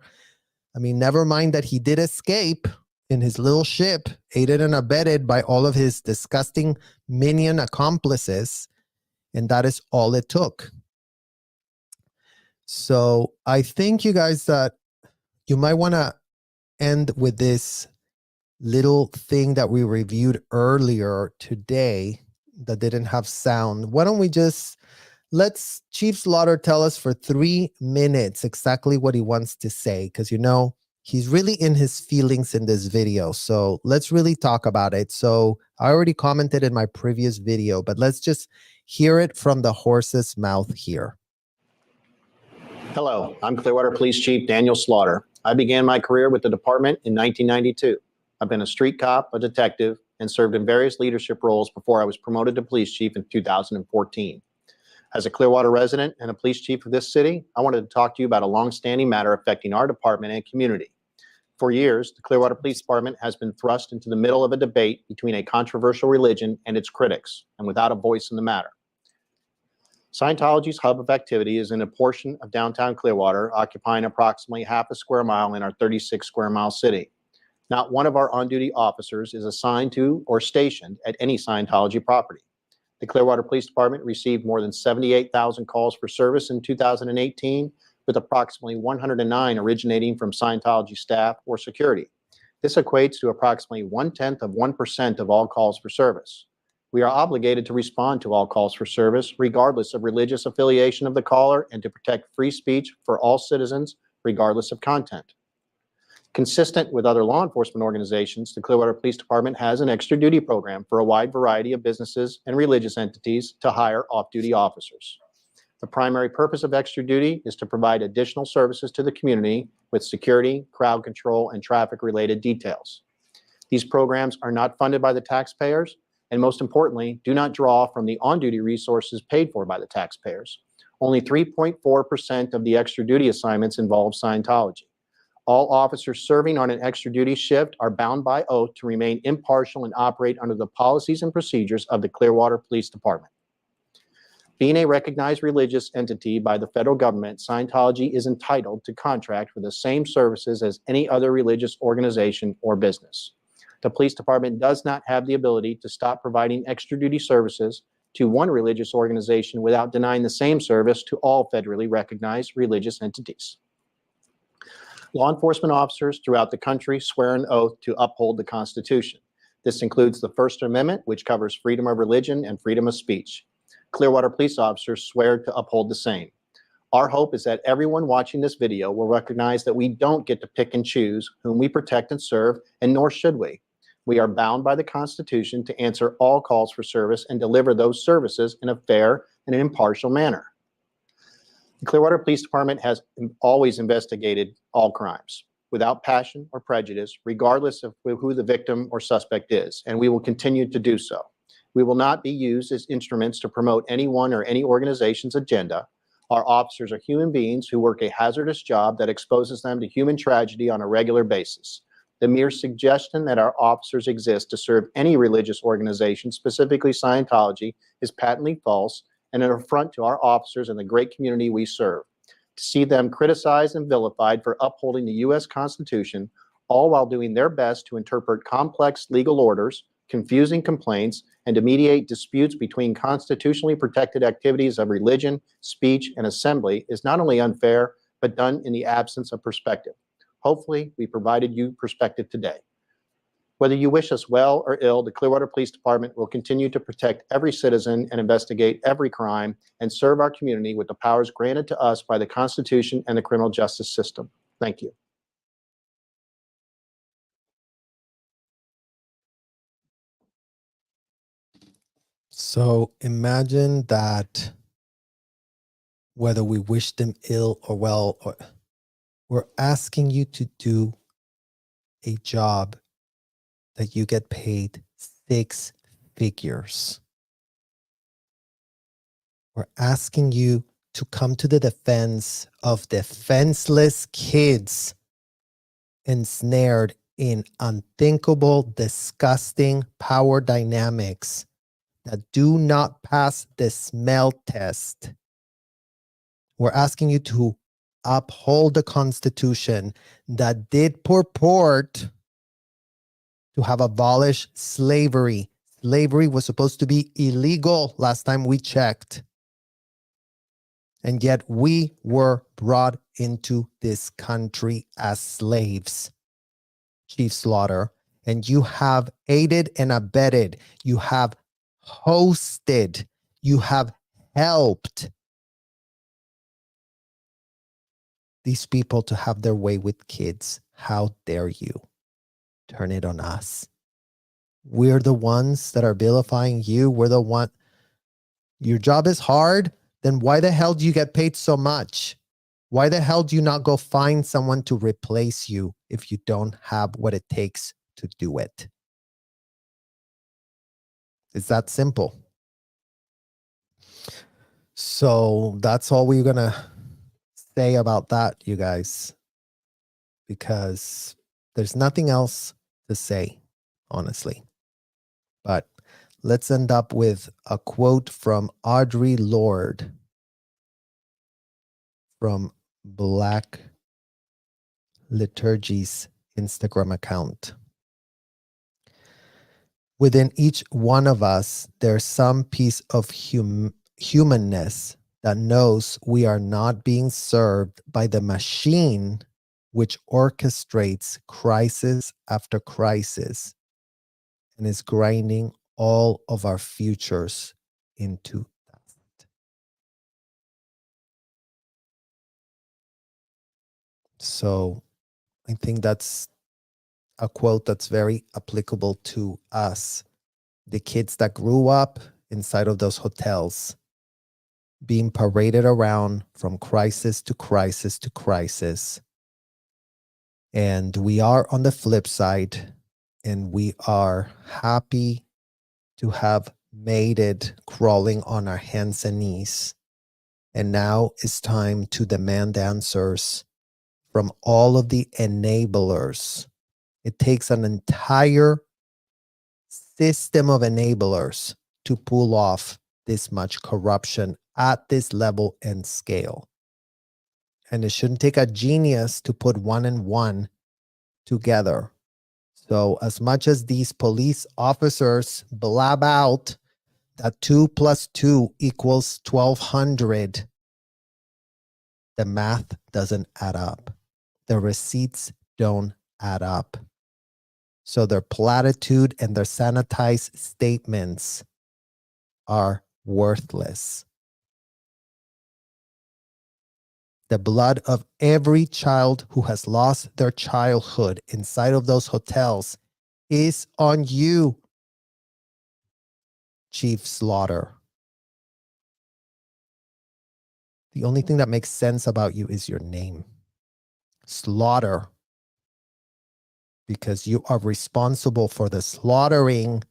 I mean, never mind that he did escape in his little ship, aided and abetted by all of his disgusting minion accomplices, and that is all it took. So I think, you guys, that you might want to end with this little thing that we reviewed earlier today that didn't have sound. Why don't we just let's Chief Slaughter tell us for 3 minutes exactly what he wants to say, because you know he's really in his feelings in this video. So let's really talk about it. So I already commented in my previous video, but let's just hear it from the horse's mouth here. Hello, I'm Clearwater Police Chief Daniel Slaughter. I began my career with the department in 1992. I've been a street cop, a detective, and served in various leadership roles before I was promoted to police chief in 2014. As a Clearwater resident and a police chief of this city, I wanted to talk to you about a long-standing matter affecting our department and community. For years, the Clearwater Police Department has been thrust into the middle of a debate between a controversial religion and its critics, and without a voice in the matter. Scientology's hub of activity is in a portion of downtown Clearwater, occupying approximately half a square mile in our 36 square mile city. Not one of our on-duty officers is assigned to or stationed at any Scientology property. The Clearwater Police Department received more than 78,000 calls for service in 2018, with approximately 109 originating from Scientology staff or security. This equates to approximately 0.1% of all calls for service. We are obligated to respond to all calls for service, regardless of religious affiliation of the caller, and to protect free speech for all citizens, regardless of content. Consistent with other law enforcement organizations, the Clearwater Police Department has an extra duty program for a wide variety of businesses and religious entities to hire off-duty officers. The primary purpose of extra duty is to provide additional services to the community with security, crowd control, and traffic-related details. These programs are not funded by the taxpayers, and most importantly, do not draw from the on-duty resources paid for by the taxpayers. Only 3.4% of the extra duty assignments involve Scientology. All officers serving on an extra duty shift are bound by oath to remain impartial and operate under the policies and procedures of the Clearwater Police Department. Being a recognized religious entity by the federal government, Scientology is entitled to contract for the same services as any other religious organization or business. The police department does not have the ability to stop providing extra duty services to one religious organization without denying the same service to all federally recognized religious entities. Law enforcement officers throughout the country swear an oath to uphold the Constitution. This includes the First Amendment, which covers freedom of religion and freedom of speech. Clearwater police officers swear to uphold the same. Our hope is that everyone watching this video will recognize that we don't get to pick and choose whom we protect and serve, and nor should we. We are bound by the Constitution to answer all calls for service and deliver those services in a fair and impartial manner. The Clearwater Police Department has always investigated all crimes without passion or prejudice, regardless of who the victim or suspect is, and we will continue to do so. We will not be used as instruments to promote anyone or any organization's agenda. Our officers are human beings who work a hazardous job that exposes them to human tragedy on a regular basis. The mere suggestion that our officers exist to serve any religious organization, specifically Scientology, is patently false and an affront to our officers and the great community we serve. To see them criticized and vilified for upholding the U.S. Constitution, all while doing their best to interpret complex legal orders, confusing complaints, and to mediate disputes between constitutionally protected activities of religion, speech, and assembly is not only unfair, but done in the absence of perspective. Hopefully, we provided you perspective today. Whether you wish us well or ill, the Clearwater Police Department will continue to protect every citizen and investigate every crime and serve our community with the powers granted to us by the Constitution and the criminal justice system. Thank you. So imagine that whether we wish them ill or well, we're asking you to do a job that you get paid 6 figures. We're asking you to come to the defense of defenseless kids ensnared in unthinkable, disgusting power dynamics that do not pass the smell test. We're asking you to uphold the Constitution that did purport to have abolished slavery. Slavery was supposed to be illegal last time we checked. And yet we were brought into this country as slaves, Chief Slaughter. And you have aided and abetted. You have hosted. You have helped these people to have their way with kids. How dare you turn it on us? We're the ones that are vilifying you. We're the one. Your job is hard. Then why the hell do you get paid so much? Why the hell do you not go find someone to replace you if you don't have what it takes to do it? It's that simple. So that's all we're going to say about that, you guys, because there's nothing else to say, honestly. But let's end up with a quote from Audre Lorde from Black Liturgy's Instagram account. Within each one of us, there's some piece of humanness that knows we are not being served by the machine which orchestrates crisis after crisis and is grinding all of our futures into dust. So I think that's a quote that's very applicable to us, the kids that grew up inside of those hotels, being paraded around from crisis to crisis to crisis. And we are on the flip side, and we are happy to have made it crawling on our hands and knees. And now it's time to demand answers from all of the enablers. It takes an entire system of enablers to pull off this much corruption at this level and scale. And it shouldn't take a genius to put 1 and 1 together. So as much as these police officers blab out that 2 plus 2 equals 1,200, the math doesn't add up. The receipts don't add up. So their platitude and their sanitized statements are worthless. The blood of every child who has lost their childhood inside of those hotels is on you, Chief Slaughter. The only thing that makes sense about you is your name, Slaughter, because you are responsible for the slaughtering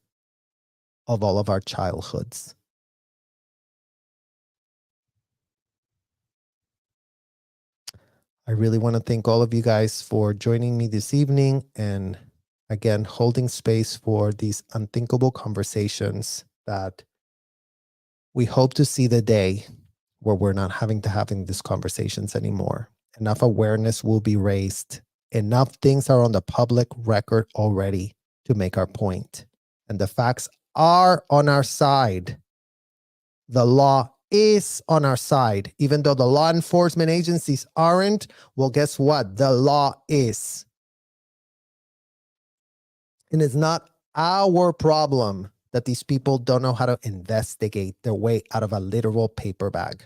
of all of our childhoods. I really want to thank all of you guys for joining me this evening and again, holding space for these unthinkable conversations that we hope to see the day where we're not having these conversations anymore. Enough awareness will be raised. Enough things are on the public record already to make our point. And the facts are on our side. The law is on our side. Even though the law enforcement agencies aren't, well, guess what? The law is. And it's not our problem that these people don't know how to investigate their way out of a literal paper bag.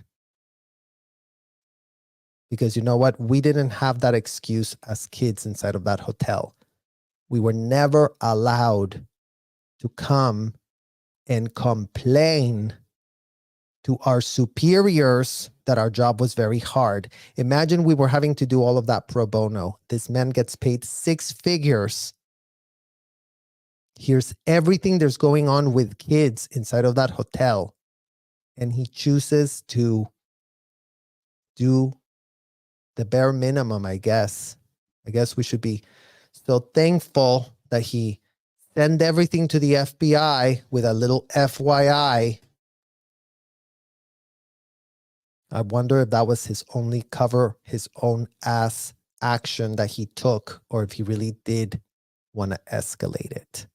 Because you know what? We didn't have that excuse as kids inside of that hotel. We were never allowed to come and complain to our superiors that our job was very hard. Imagine we were having to do all of that pro bono. This man gets paid 6 figures. Here's everything there's going on with kids inside of that hotel. And he chooses to do the bare minimum, I guess. I guess we should be so thankful that he sent everything to the FBI with a little FYI. I wonder if that was his only cover, his own ass action that he took, or if he really did want to escalate it.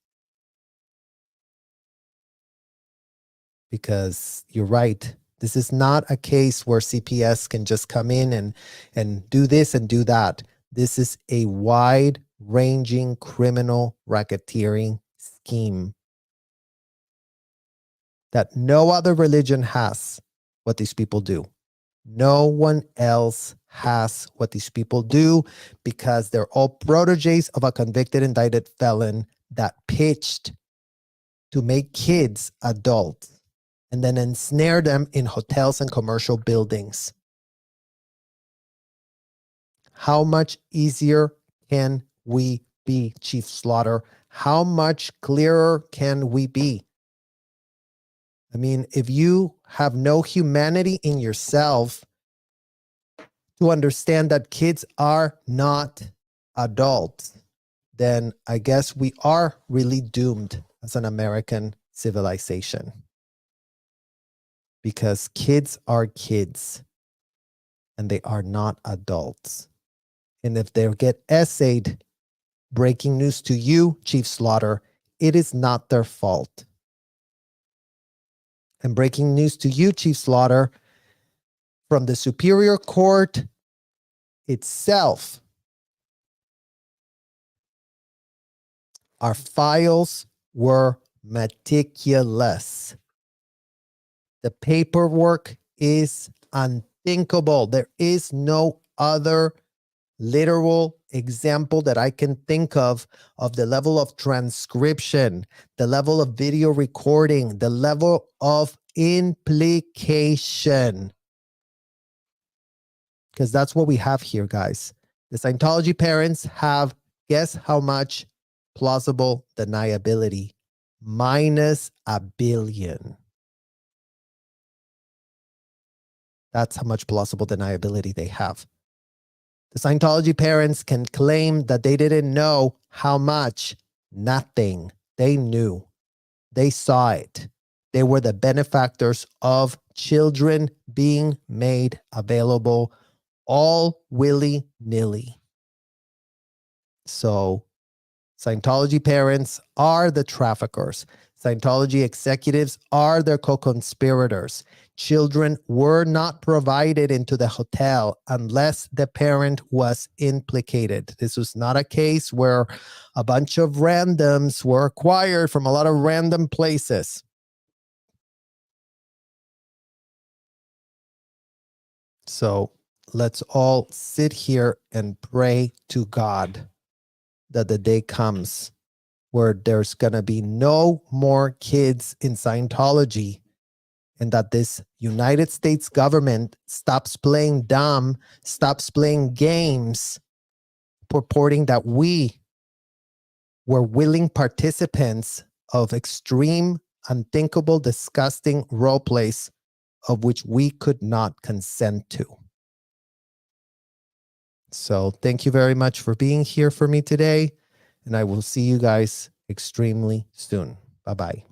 Because you're right. This is not a case where CPS can just come in and do this and do that. This is a wide-ranging criminal racketeering scheme that no other religion has what these people do. No one else has what these people do because they're all proteges of a convicted, indicted felon that pitched to make kids adults and then ensnare them in hotels and commercial buildings. How much easier can we be, Chief Slaughter? How much clearer can we be? I mean, if you have no humanity in yourself to understand that kids are not adults, then I guess we are really doomed as an American civilization. Because kids are kids and they are not adults. And if they get essayed, breaking news to you, Chief Slaughter, it is not their fault. And breaking news to you, Chief Slaughter, from the Superior Court itself, our files were meticulous. The paperwork is unthinkable. There is no other literal example that I can think of the level of transcription, the level of video recording, the level of implication. Because that's what we have here, guys. The Scientology parents have, guess how much plausible deniability? -1 billion. That's how much plausible deniability they have. The Scientology parents can claim that they didn't know how much. Nothing. They knew. They saw it. They were the benefactors of children being made available all willy-nilly. So Scientology parents are the traffickers. Scientology executives are their co-conspirators. Children were not provided into the hotel unless the parent was implicated. This was not a case where a bunch of randoms were acquired from a lot of random places. So let's all sit here and pray to God that the day comes where there's going to be no more kids in Scientology, and that this United States government stops playing dumb, stops playing games, purporting that we were willing participants of extreme, unthinkable, disgusting role plays of which we could not consent to. So thank you very much for being here for me today, and I will see you guys extremely soon. Bye-bye.